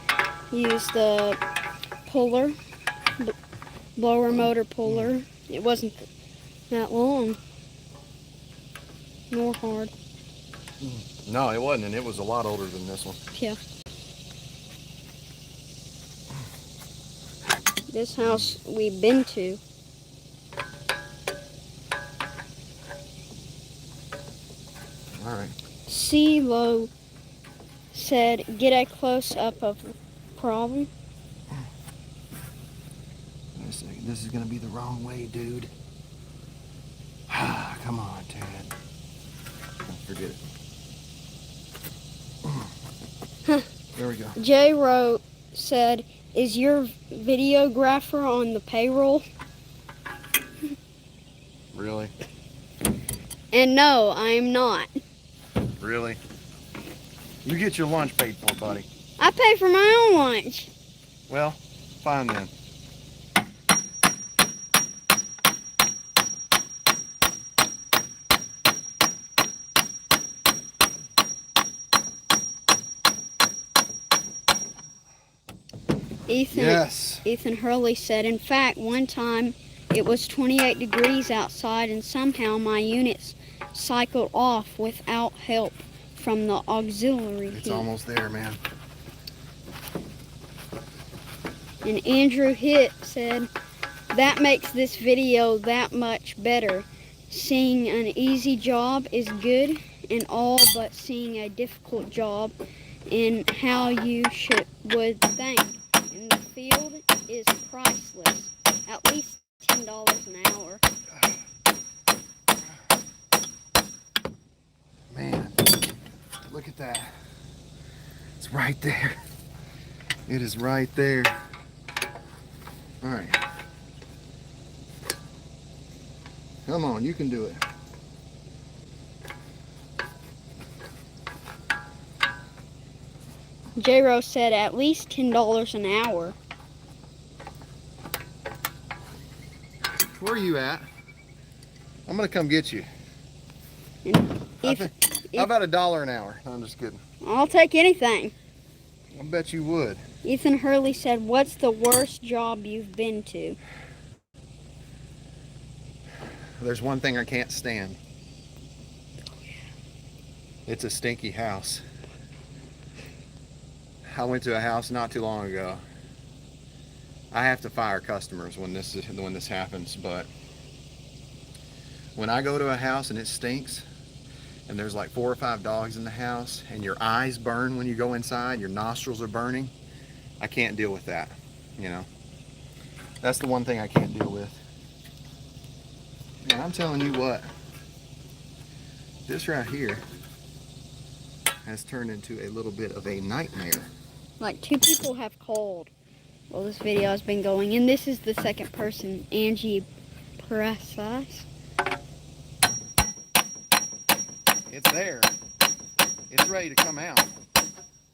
S3: use the puller, blower motor puller. It wasn't that long nor hard.
S1: No, it wasn't, and it was a lot older than this one.
S3: Yeah. This house we've been to.
S1: All right.
S3: CeeLo said, get a close-up of the problem.
S1: Wait a second. This is going to be the wrong way, dude. Come on, Tad. Forget it. There we go.
S3: Jay wrote, said, "Is your videographer on the payroll?"
S1: Really?
S3: And no, I am not.
S1: Really? You get your lunch paid for, buddy.
S3: I pay for my own lunch.
S1: Well, fine then.
S3: Ethan Hurley said, "In fact, one time it was 28 degrees outside and somehow my units cycled off without help from the auxiliary
S1: It's
S3: heat."
S1: almost there, man.
S3: And Andrew Hitt said, "That makes this video that much better. Seeing an easy job is good and all, but seeing a difficult job and how you would think in the field is priceless. At least $10 an hour."
S1: Man, look at that. It's right there. It is right there. All right. Come on, you can do it.
S3: J-Rose said, "At least $10 an hour."
S1: Where are you at? I'm gonna come get you.
S3: And
S1: How about $1 an hour? I'm just kidding.
S3: I'll take anything.
S1: I bet you would.
S3: Ethan Hurley said, "What's the worst job you've been to?"
S1: There's one thing I can't stand. It's a stinky house. I went to a house not too long ago. I have to fire customers when this happens, but when I go to a house and it stinks and there's like 4 or 5 dogs in the house and your eyes burn when you go inside, your nostrils are burning, I can't deal with that, you know. That's the one thing I can't deal with. And I'm telling you what, this right here has turned into a little bit of a nightmare.
S3: Like 2 people have called while this video has been going, and this is the second person, Angie Prasas.
S1: It's there. It's ready to come out.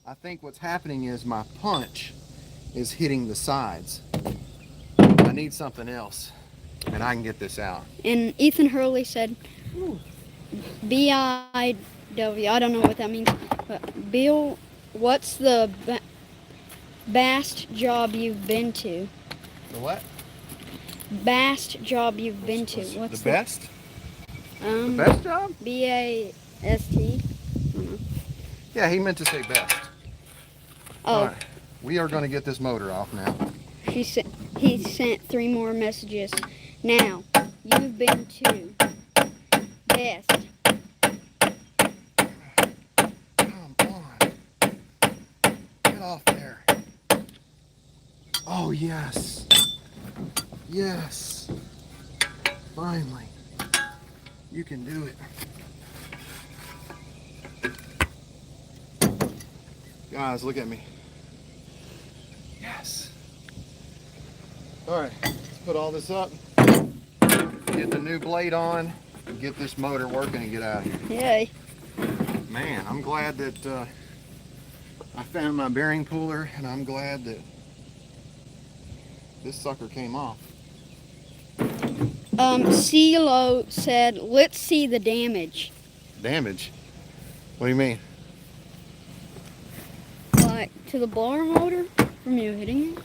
S1: I think what's happening is my punch is hitting the sides. I need something else, and I can get this out.
S3: And Ethan Hurley said, BIW, I don't know what that means, but Bill, what's the best job you've been to?
S1: The what?
S3: Best job you've been to. What's
S1: the best?
S3: The
S1: best job?
S3: B-A-S-T.
S1: Yeah, he meant to say best.
S3: Oh.
S1: All right. We are going to get this motor off now.
S3: He sent 3 more messages. Now, you've been to best.
S1: Come on. Get off there. Oh, yes. Yes. Finally. You can do it. Guys, look at me. Yes. All right, let's put all this up. Get the new blade on. Get this motor working and get out of here.
S3: Yay.
S1: Man, I'm glad that I found my bearing puller, and I'm glad that this sucker came off.
S3: CeeLo said, "Let's see the damage."
S1: Damage? What do you mean?
S3: Like, to the blower motor from you hitting it?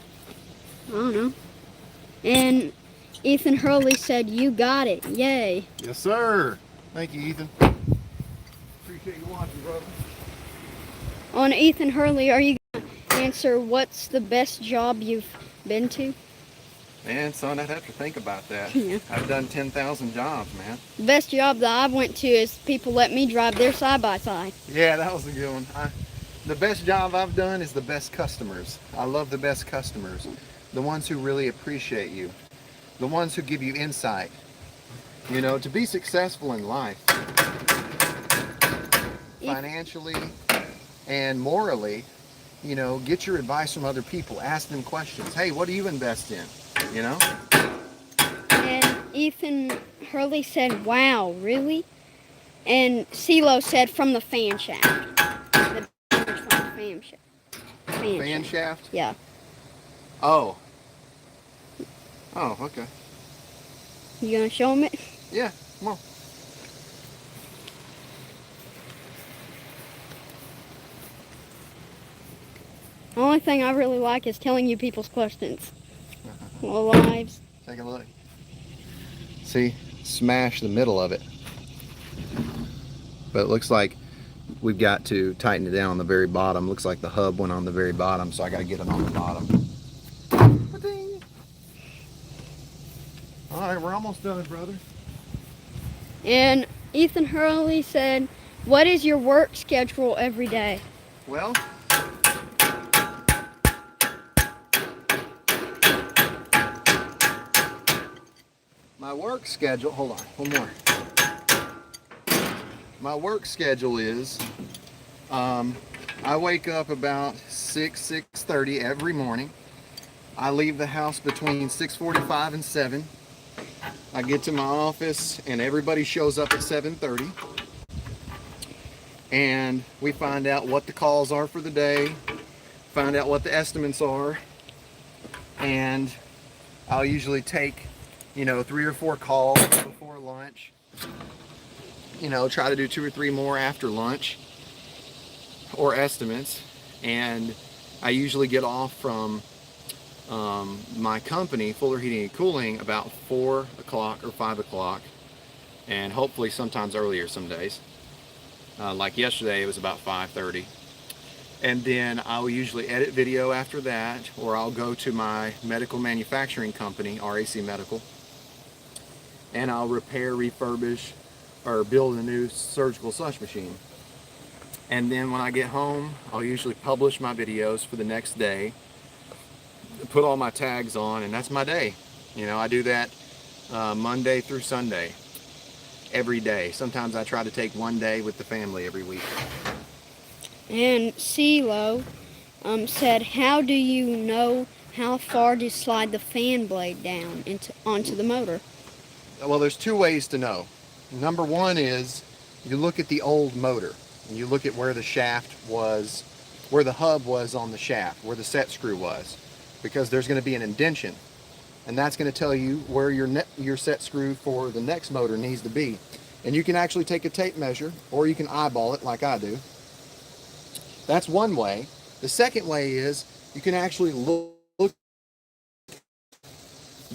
S3: I don't know. And Ethan Hurley said, "You got it. Yay."
S1: Yes, sir. Thank you, Ethan. Appreciate you watching, brother.
S3: On Ethan Hurley, are you going to answer what's the best job you've been to?
S1: Man, son, I'd have to think about that.
S3: Yeah.
S1: I've done 10,000 jobs, man.
S3: The best job that I went to is people let me drive their side-by-side.
S1: Yeah, that was a good one. The best job I've done is the best customers. I love the best customers. The ones who really appreciate you. The ones who give you insight. You know, to be successful in life, financially and morally, you know, get your advice from other people. Ask them questions. Hey, what do you invest in? You know?
S3: And Ethan Hurley said, wow, really? And CeeLo said, from the fan shaft. The damage from the fan shaft.
S1: Fan shaft?
S3: Yeah.
S1: Oh. Oh, okay.
S3: You gonna show him it?
S1: Yeah, come on.
S3: The only thing I really like is telling you people's questions. Well, lives.
S1: Take a look. See? Smash the middle of it. But it looks like we've got to tighten it down on the very bottom. Looks like the hub went on the very bottom, so I got to get it on the bottom. All right, we're almost done, brother.
S3: And Ethan Hurley said, what is your work schedule every day?
S1: Well, my work schedule, hold on, one more. My work schedule is, I wake up about 6:30 every morning. I leave the house between 6:45 and 7. I get to my office and everybody shows up at 7:30. And we find out what the calls are for the day, find out what the estimates are, and I'll usually take, you know, 3 or 4 calls before lunch. You know, try to do 2 or 3 more after lunch or estimates. And I usually get off from my company, Fuller Heating and Cooling, about 4 o'clock or 5 o'clock, and hopefully sometimes earlier some days. Like yesterday, it was about 5:30. And then I'll usually edit video after that, or I'll go to my medical manufacturing company, RAC Medical, and I'll repair, refurbish, or build a new surgical slush machine. And then when I get home, I'll usually publish my videos for the next day, put all my tags on, and that's my day. You know, I do that Monday through Sunday, every day. Sometimes I try to take one day with the family every week.
S3: And CeeLo said, how do you know how far to slide the fan blade down onto the motor?
S1: Well, there's 2 ways to know. Number one is you look at the old motor and you look at where the shaft was, where the hub was on the shaft, where the set screw was, because there's going to be an indentation, and that's going to tell you where your set screw for the next motor needs to be. And you can actually take a tape measure, or you can eyeball it like I do. That's one way. The second way is you can actually look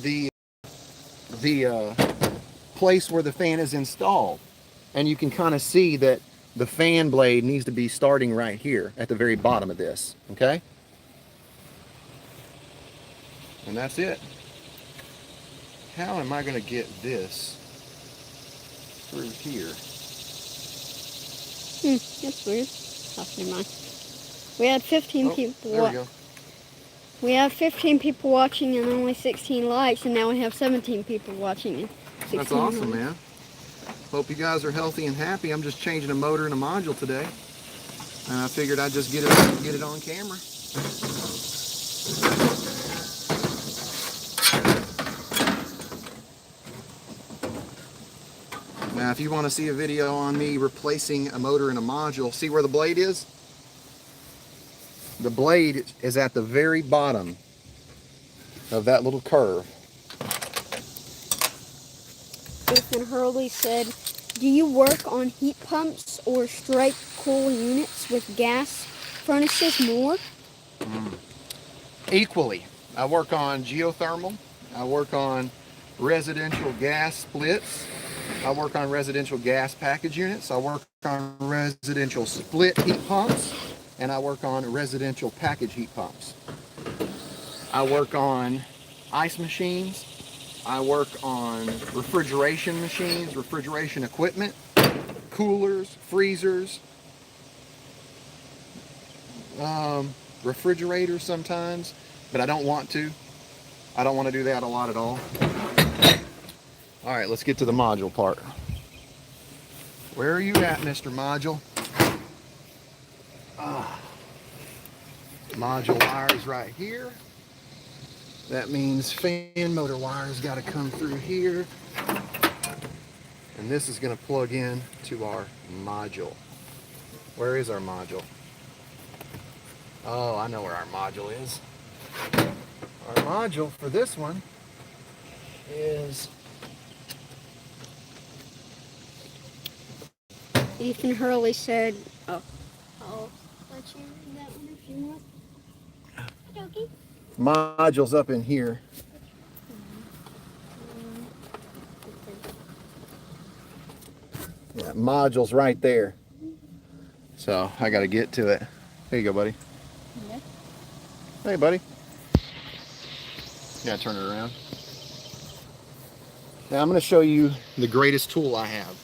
S1: the place where the fan is installed, and you can kind of see that the fan blade needs to be starting right here at the very bottom of this. Okay, and that's it. How am I going to get this through here?
S3: That's weird. Oh, never mind. We had 15 people.
S1: There we go.
S3: We have 15 people watching and only 16 likes, and now we have 17 people watching and 16
S1: That's awesome,
S3: likes.
S1: man. Hope you guys are healthy and happy. I'm just changing a motor and a module today, and I figured I'd just get it on camera. Now, if you want to see a video on me replacing a motor and a module, see where the blade is? The blade is at the very bottom of that little curve.
S3: Ethan Hurley said, do you work on heat pumps or straight cool units with gas furnaces more?
S1: Equally. I work on geothermal. I work on residential gas splits. I work on residential gas package units. I work on residential split heat pumps. And I work on residential package heat pumps. I work on ice machines. I work on refrigeration machines, refrigeration equipment, coolers, freezers, refrigerators sometimes, but I don't want to. I don't want to do that a lot at all. All right, let's get to the module part. Where are you at, Mr. Module? Module wires right here. That means fan motor wires got to come through here. And this is going to plug in to our module. Where is our module? Oh, I know where our module is. Our module for this one is...
S3: Ethan Hurley said, oh, I'll let you read that one if you want. Okay.
S1: Module's up in here. Yeah, module's right there. So I got to get to it. Here you go, buddy.
S3: Yeah.
S1: Hey, buddy. Yeah, turn it around. Now I'm going to show you the greatest tool I have.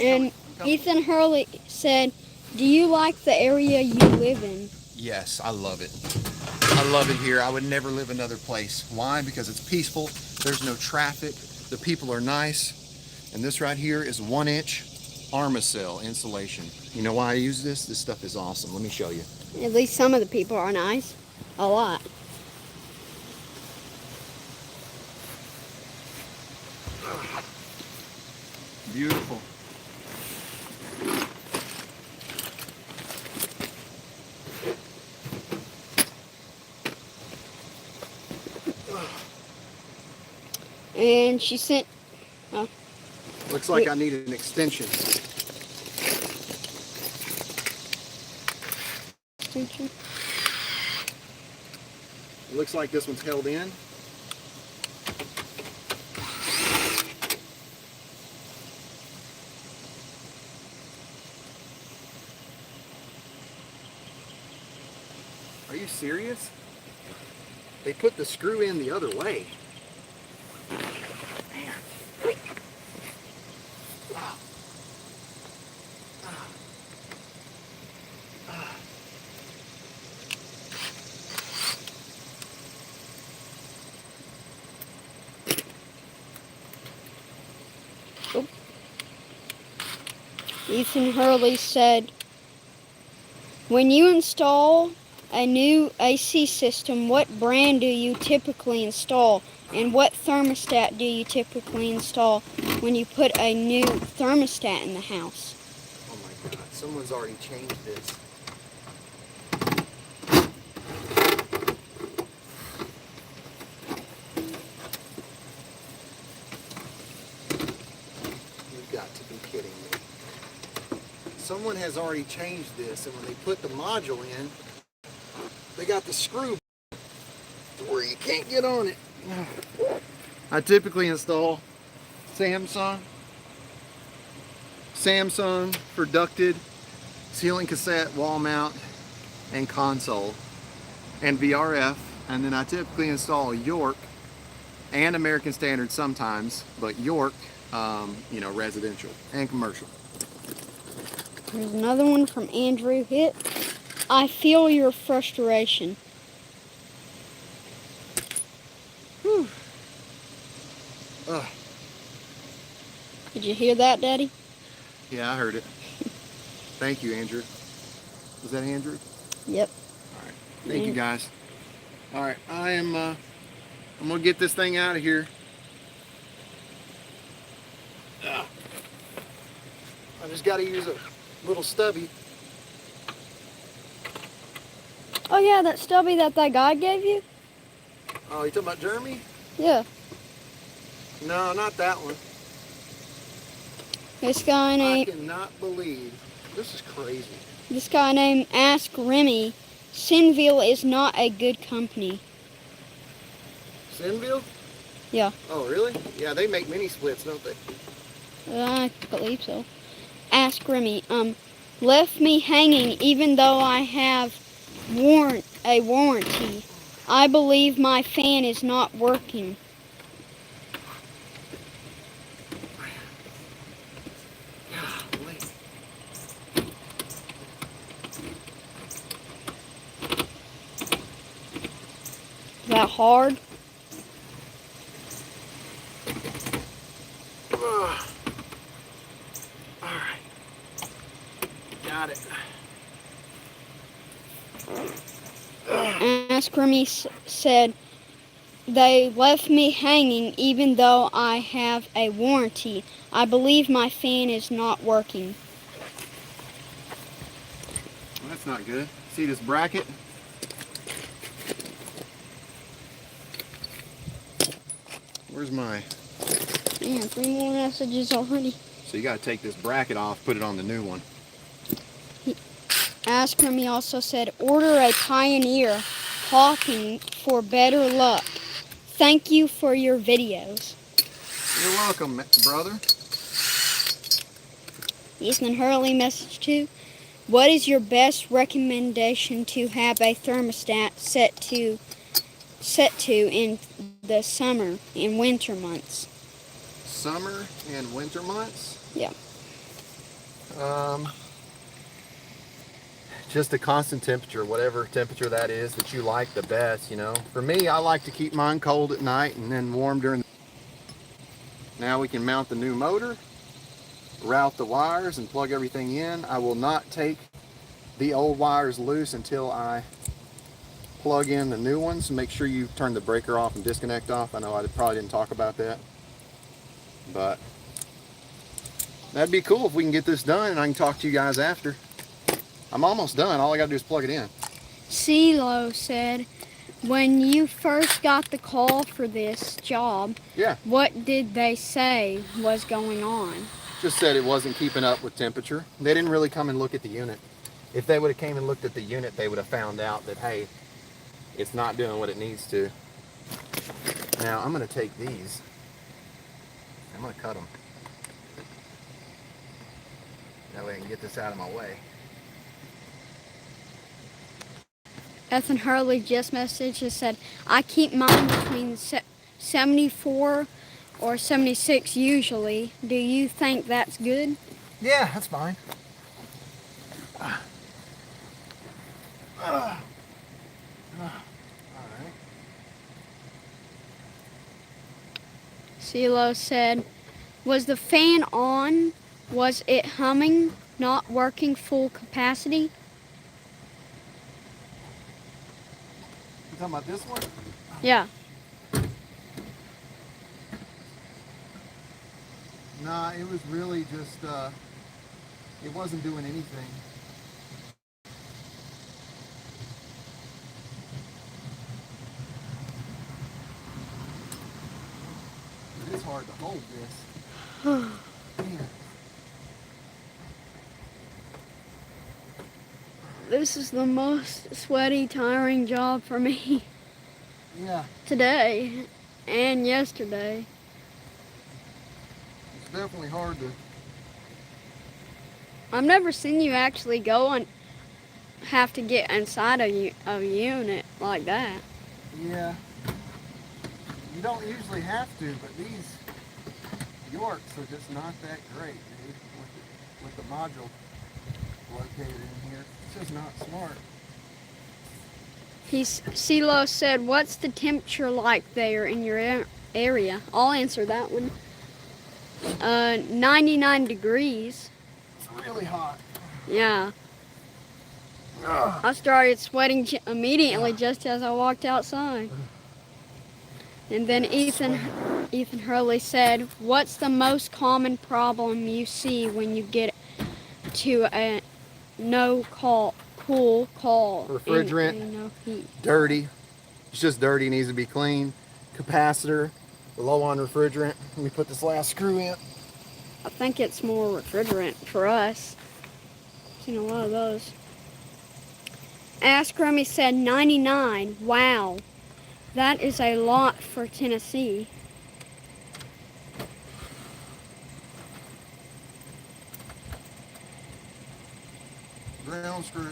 S3: And Ethan Hurley said, do you like the area you live in?
S1: Yes, I love it. I love it here. I would never live another place. Why? Because it's peaceful. There's no traffic. The people are nice. And this right here is 1-inch Armacell insulation. You know why I use this? This stuff is awesome. Let me show you.
S3: At least some of the people are nice. A lot.
S1: Beautiful.
S3: And she sent,
S1: Looks like I need an extension.
S3: extension.
S1: It looks like this one's held in. Are you serious? They put the screw in the other way. Man. Ah. Ah. Ah.
S3: Oh. Ethan Hurley said, when you install a new AC system, what brand do you typically install? And what thermostat do you typically install when you put a new thermostat in the house?
S1: Oh my God, someone's already changed this. You've got to be kidding me. Someone has already changed this, and when they put the module in, they got the screw where you can't get on it. I typically install Samsung for ducted, ceiling cassette, wall mount, and console, and VRF, and then I typically install York and American Standard sometimes, but York, residential and commercial.
S3: There's another one from Andrew Hitt. I feel your frustration.
S1: Whew. Ugh.
S3: Did you hear that, Daddy?
S1: Yeah, I heard it. Thank you, Andrew. Was that Andrew?
S3: Yep.
S1: All right. Thank you, guys. All right, I'm gonna get this thing out of here. I just got to use a little stubby.
S3: Oh yeah, that stubby that guy gave you?
S1: Oh, you talking about Jeremy?
S3: Yeah.
S1: No, not that one.
S3: This guy
S1: I
S3: named
S1: cannot believe this is crazy.
S3: Ask Remy. Sinville is not a good company.
S1: Sinville?
S3: Yeah.
S1: Oh, really? Yeah, they make mini splits, don't they?
S3: I believe so. Ask Remy. Left me hanging even though I have a warranty. I believe my fan is not working.
S1: Golly.
S3: Is that hard?
S1: All right. got it.
S3: Ask Remy said, they left me hanging even though I have a warranty. I believe my fan is not working.
S1: Well, that's not good. See this bracket? Where's my...
S3: Man, 3 more messages already.
S1: So you got to take this bracket off, put it on the new one.
S3: Ask Remy also said, order a Pioneer Hawking for better luck. Thank you for your videos.
S1: You're welcome, brother.
S3: Ethan Hurley message too. What is your best recommendation to have a thermostat set to in the summer and winter months?
S1: Summer and winter months?
S3: Yeah.
S1: Just a constant temperature, whatever temperature that is that you like the best, you know. For me, I like to keep mine cold at night and then warm during the... Now we can mount the new motor, route the wires, and plug everything in. I will not take the old wires loose until I plug in the new ones. Make sure you turn the breaker off and disconnect off. I know I probably didn't talk about that, but that'd be cool if we can get this done and I can talk to you guys after. I'm almost done. All I gotta do is plug it in.
S3: CeeLo said, when you first got the call for this job,
S1: Yeah.
S3: what did they say was going on?
S1: Just said it wasn't keeping up with temperature. They didn't really come and look at the unit. If they would have came and looked at the unit, they would have found out that, hey, it's not doing what it needs to. Now, I'm gonna take these. I'm gonna cut them. That way I can get this out of my way.
S3: Ethan Hurley just messaged and said, I keep mine between 74 or 76 usually. Do you think that's good?
S1: Yeah, that's fine. All right.
S3: CeeLo said, was the fan on? Was it humming, not working full capacity?
S1: You talking about this one?
S3: Yeah.
S1: Nah, it was really just, it wasn't doing anything. It is hard to hold this. Man.
S3: This is the most sweaty, tiring job for me
S1: Yeah,
S3: today and yesterday.
S1: it's definitely hard to...
S3: I've never seen you actually go and have to get inside a unit like that.
S1: Yeah. You don't usually have to, but these Yorks are just not that great, dude, with the module located in here. It's just not smart.
S3: CeeLo said, what's the temperature like there in your area? I'll answer that one. 99 degrees.
S1: It's really hot.
S3: Yeah.
S1: Ugh.
S3: I started sweating immediately just as I walked outside. And then Ethan Hurley said, what's the most common problem you see when you get to a cool call?
S1: Refrigerant.
S3: And no heat?
S1: Dirty. It's just dirty, needs to be cleaned. Capacitor, low on refrigerant. Let me put this last screw in.
S3: I think it's more refrigerant for us. I've seen a lot of those. Ask Rummy said 99. Wow. That is a lot for Tennessee.
S1: Ground screw.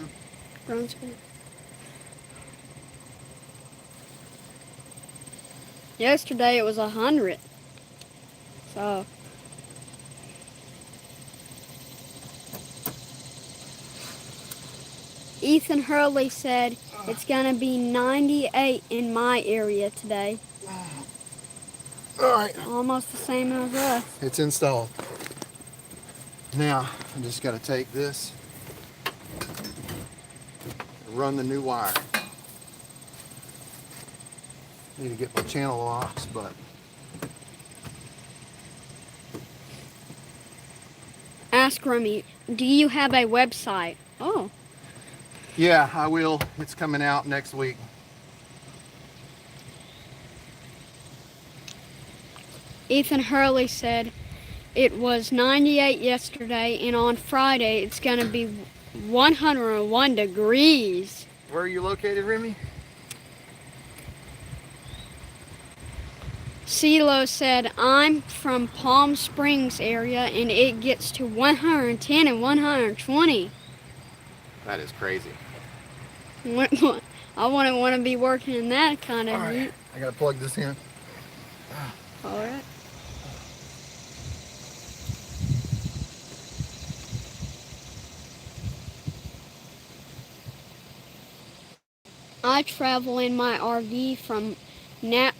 S3: Ground screw. Yesterday it was 100. So. Ethan Hurley said it's gonna be 98 in my area today.
S1: All right.
S3: Almost the same as us.
S1: It's installed. Now, I just got to take this run the new wire. Need to get my channel locks, but
S3: Ask Remy, do you have a website? Oh.
S1: yeah, I will. It's coming out next week.
S3: Ethan Hurley said it was 98 yesterday, and on Friday it's going to be 101 degrees.
S1: Where are you located, Remy?
S3: CeeLo said, I'm from Palm Springs area, and it gets to 110 and 120.
S1: That is crazy.
S3: I wouldn't want to be working in that kind of
S1: All right,
S3: heat.
S1: I gotta plug this in.
S3: All right. I travel in my RV from Naples,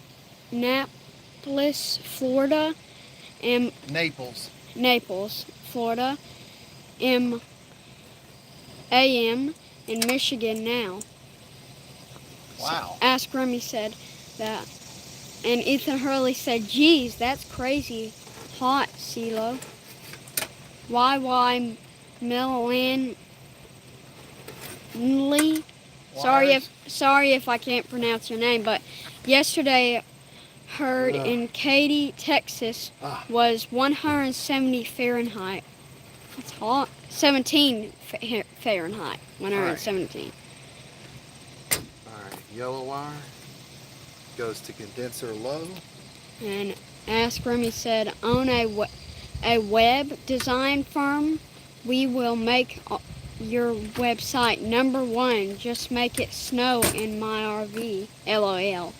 S3: Florida, and
S1: Naples.
S3: Florida, AM in Michigan now.
S1: Wow.
S3: Ask Remy said that. And Ethan Hurley said, geez, that's crazy hot, CeeLo. YY Millan Lee. Sorry if I can't pronounce your name, but yesterday heard in Katy, Texas was 170 Fahrenheit. That's hot. 17 Fahrenheit. 117.
S1: All right, yellow wire goes to condenser low.
S3: And Ask Remy said, own a web design firm. We will make your website #1. Just make it snow in my RV. LOL.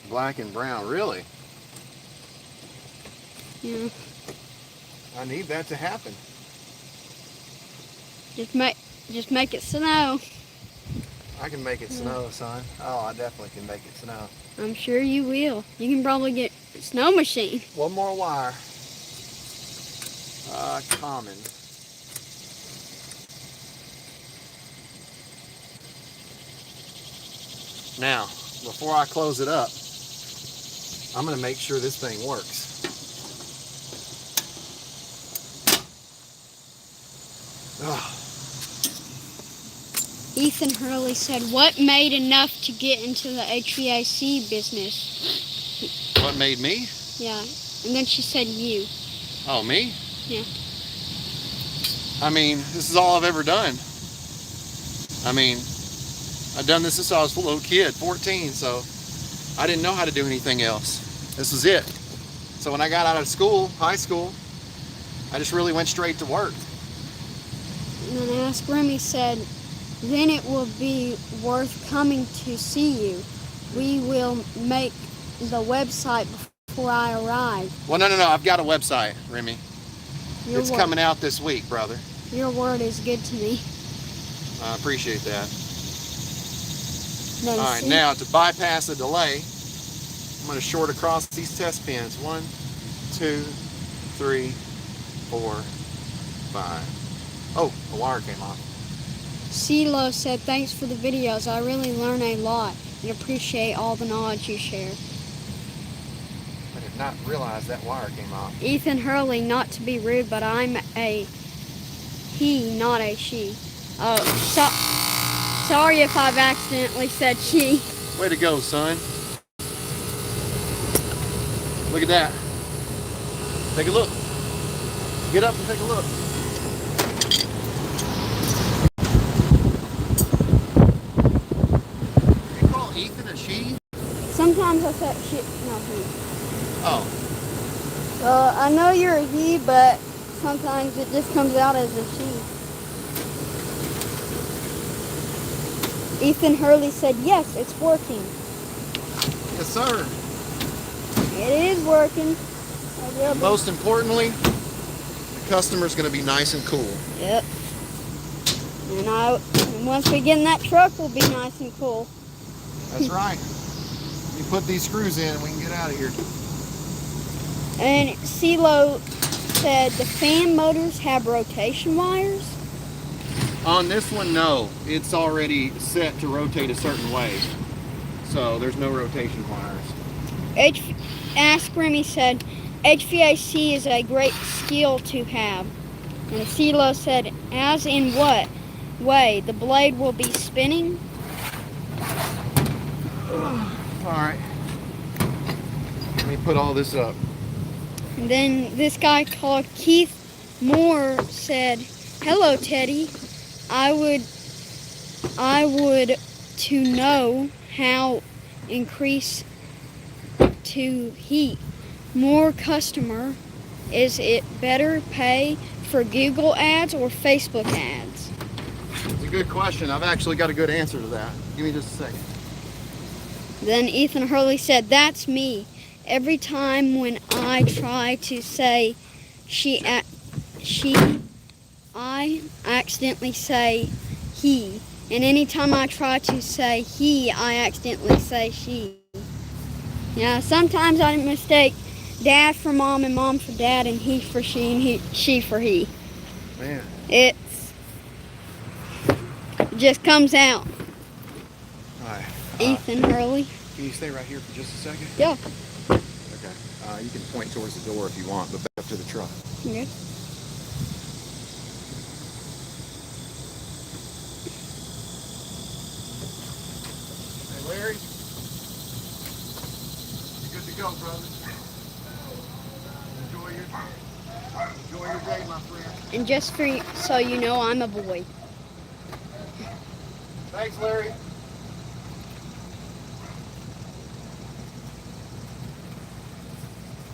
S1: Black and brown, really?
S3: Yeah.
S1: I need that to happen.
S3: Just make it snow.
S1: I can make it snow, son. Oh, I definitely can make it snow.
S3: I'm sure you will. You can probably get a snow machine.
S1: One more wire. Common. Now, before I close it up, I'm going to make sure this thing works. Oh.
S3: Ethan Hurley said, what made enough to get into the HVAC business?
S1: What made me?
S3: Yeah. And then she said you.
S1: Oh, me?
S3: Yeah.
S1: I mean, this is all I've ever done. I mean, I've done this since I was a little kid, 14, so I didn't know how to do anything else. This was it. So when I got out of school, high school, I just really went straight to work.
S3: And then Ask Remy said, then it will be worth coming to see you. We will make the website before I arrive.
S1: Well, no, I've got a website, Remy. It's coming out this week, brother.
S3: Your word is good to me.
S1: I appreciate that.
S3: Then
S1: All right, now to bypass the delay, I'm going to short across these test pins. 1, 2, 3, 4, 5. Oh, the wire came off.
S3: CeeLo said, thanks for the videos. I really learn a lot and appreciate all the knowledge you share.
S1: I did not realize that wire came off.
S3: Ethan Hurley, not to be rude, but I'm a he, not a she. Oh, sorry if I've accidentally said she.
S1: Way to go, son. Look at that. Take a look. Get up and take a look. You call Ethan a she?
S3: Sometimes I say she, no, he.
S1: Oh.
S3: I know you're a he, but sometimes it just comes out as a she. Ethan Hurley said, yes, it's working.
S1: Yes, sir.
S3: It is working.
S1: Most importantly, the customer's going to be nice and cool.
S3: Yep. And once we get in that truck, we'll be nice and cool.
S1: That's right. You put these screws in and we can get out of here.
S3: And CeeLo said the fan motors have rotation wires.
S1: On this one, no. It's already set to rotate a certain way. So there's no rotation pliers.
S3: Ask Remy said, HVAC is a great skill to have. And CeeLo said, as in what way? The blade will be spinning?
S1: Alright. Let me put all this up.
S3: And then this guy called Keith Moore said, hello, Teddy. I would to know how increase to heat. More customer. Is it better pay for Google ads or Facebook ads?
S1: It's a good question. I've actually got a good answer to that. Give me just a second.
S3: Then Ethan Hurley said, that's me. Every time when I try to say I accidentally say he. And anytime I try to say he, I accidentally say she. Yeah, sometimes I mistake dad for mom and mom for dad and he for she and she for he.
S1: Man.
S3: It just comes out.
S1: Alright.
S3: Ethan Hurley.
S1: Can you stay right here for just a second?
S3: Yeah.
S1: Okay. You can point towards the door if you want, but back up to the truck.
S3: Okay.
S1: Hey, Larry. You good to go, brother? Enjoy your day, my friend.
S3: And just so you know, I'm a boy.
S1: Thanks, Larry.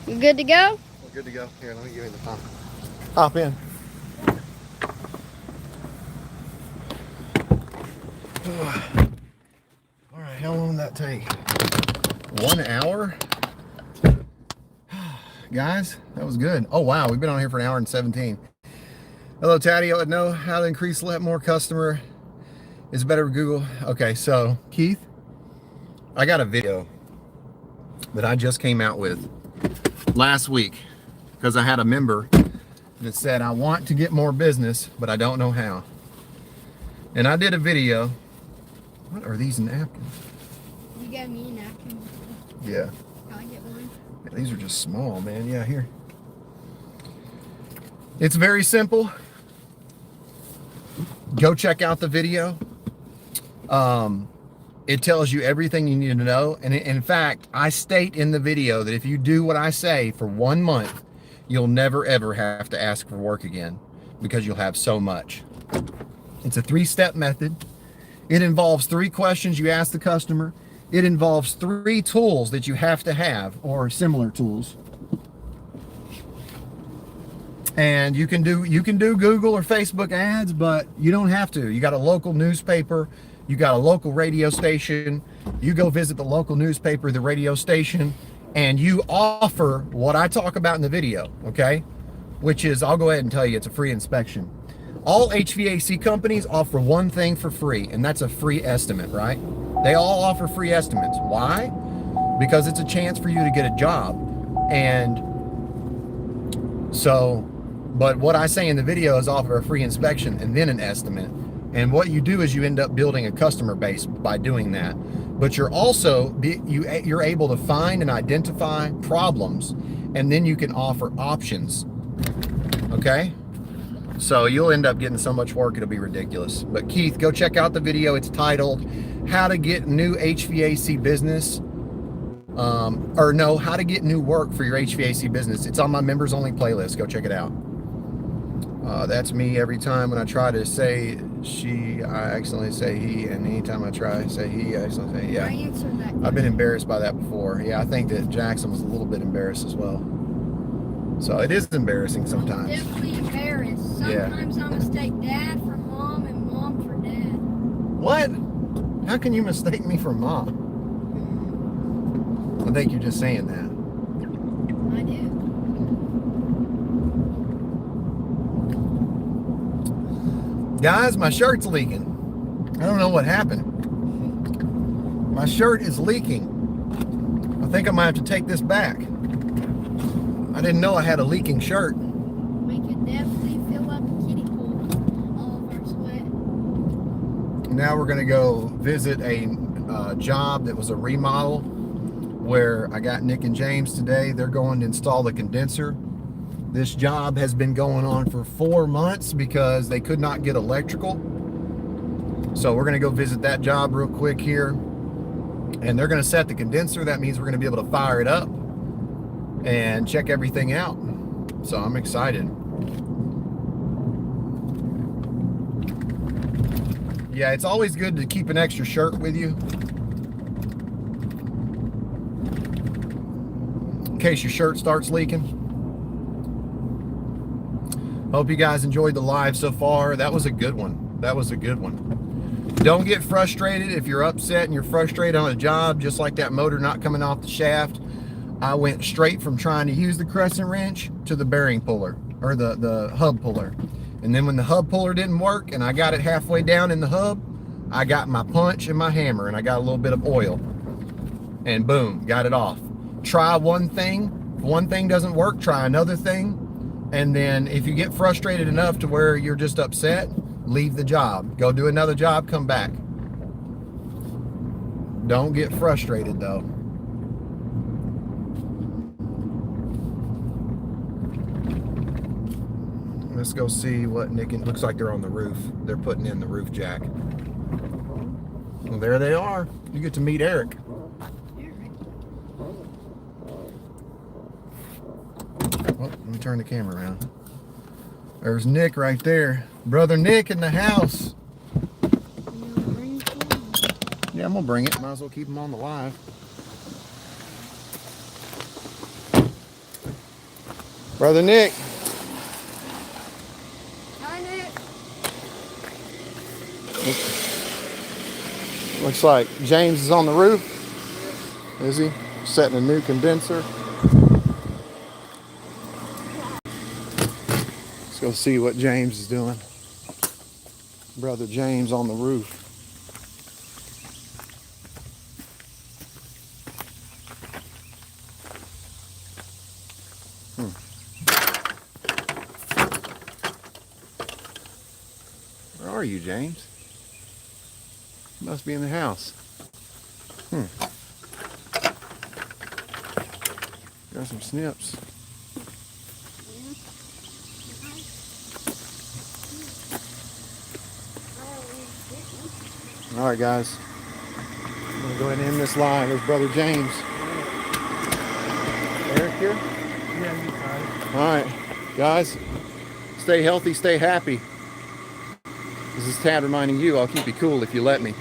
S3: You good to go?
S1: We're good to go. Here, let me give you the pump. Hop in. All right, how long did that take? 1 hour? Guys, that was good. Oh, wow, we've been on here for 1 hour and 17. Hello, Taddy. I would know how to increase let more customer. Is it better with Google? Okay, so, Keith, I got a video that I just came out with last week because I had a member that said, I want to get more business, but I don't know how. And I did a video. What are these napkins?
S2: You got me a napkin.
S1: Yeah.
S2: Can I get one?
S1: Yeah, these are just small, man. Yeah, here. It's very simple. Go check out the video. It tells you everything you need to know. And in fact, I state in the video that if you do what I say for 1 month, you'll never ever have to ask for work again because you'll have so much. It's a 3-step method. It involves 3 questions you ask the customer. It involves 3 tools that you have to have or similar tools. And you can do Google or Facebook ads, but you don't have to. You got a local newspaper, you got a local radio station, you go visit the local newspaper, the radio station, and you offer what I talk about in the video, okay? Which is, I'll go ahead and tell you, it's a free inspection. All HVAC companies offer one thing for free, and that's a free estimate, right? They all offer free estimates. Why? Because it's a chance for you to get a job. And so, but what I say in the video is offer a free inspection and then an estimate. And what you do is you end up building a customer base by doing that. But you're also, you're able to find and identify problems, and then you can offer options, okay? So you'll end up getting so much work, it'll be ridiculous. But Keith, go check out the video. It's titled, How to Get New HVAC Business, How to Get New Work for Your HVAC Business. It's on my members only playlist. Go check it out. That's me every time when I try to say she, I accidentally say he, and anytime I try to say he, I accidentally say yeah.
S2: I answered that.
S1: I've been embarrassed by that before. Yeah, I think that Jackson was a little bit embarrassed as well. So it is embarrassing sometimes.
S2: Definitely embarrassed. Sometimes I mistake dad for mom and mom for dad.
S1: What? How can you mistake me for mom? I think you're just saying that.
S2: I do.
S1: Guys, my shirt's leaking. I don't know what happened. My shirt is leaking. I think I might have to take this back. I didn't know I had a leaking shirt.
S2: We could definitely fill up a kiddie pool. All of our sweat.
S1: Now we're gonna go visit a job that was a remodel where I got Nick and James today. They're going to install the condenser. This job has been going on for 4 months because they could not get electrical. So we're gonna go visit that job real quick here. And they're gonna set the condenser. That means we're gonna be able to fire it up and check everything out. So I'm excited. Yeah, it's always good to keep an extra shirt with you in case your shirt starts leaking. Hope you guys enjoyed the live so far. That was a good one. That was a good one. Don't get frustrated if you're upset and you're frustrated on a job, just like that motor not coming off the shaft. I went straight from trying to use the crescent wrench to the bearing puller, or the hub puller. And then when the hub puller didn't work and I got it halfway down in the hub, I got my punch and my hammer and I got a little bit of oil. And boom, got it off. Try one thing. If one thing doesn't work, try another thing. And then if you get frustrated enough to where you're just upset, leave the job. Go do another job, come back. Don't get frustrated though. Let's go see what Nick and looks like they're on the roof. They're putting in the roof jack. Well, there they are. You get to meet Eric. Oh, let me turn the camera around. There's Nick right there. Brother Nick in the house. Yeah, I'm gonna bring it. Might as well keep him on the live. Brother Nick.
S2: Hi, Nick.
S1: Looks like James is on the roof. Is he? Setting a new condenser. Let's go see what James is doing. Brother James on the roof. Where are you, James? You must be in the house. Got some snips. All right, guys. I'm gonna go ahead and end this live. There's Brother James. Eric here?
S4: Yeah, he's fine.
S1: All right, guys. Stay healthy, stay happy. This is Tad reminding you, I'll keep you cool if you let me.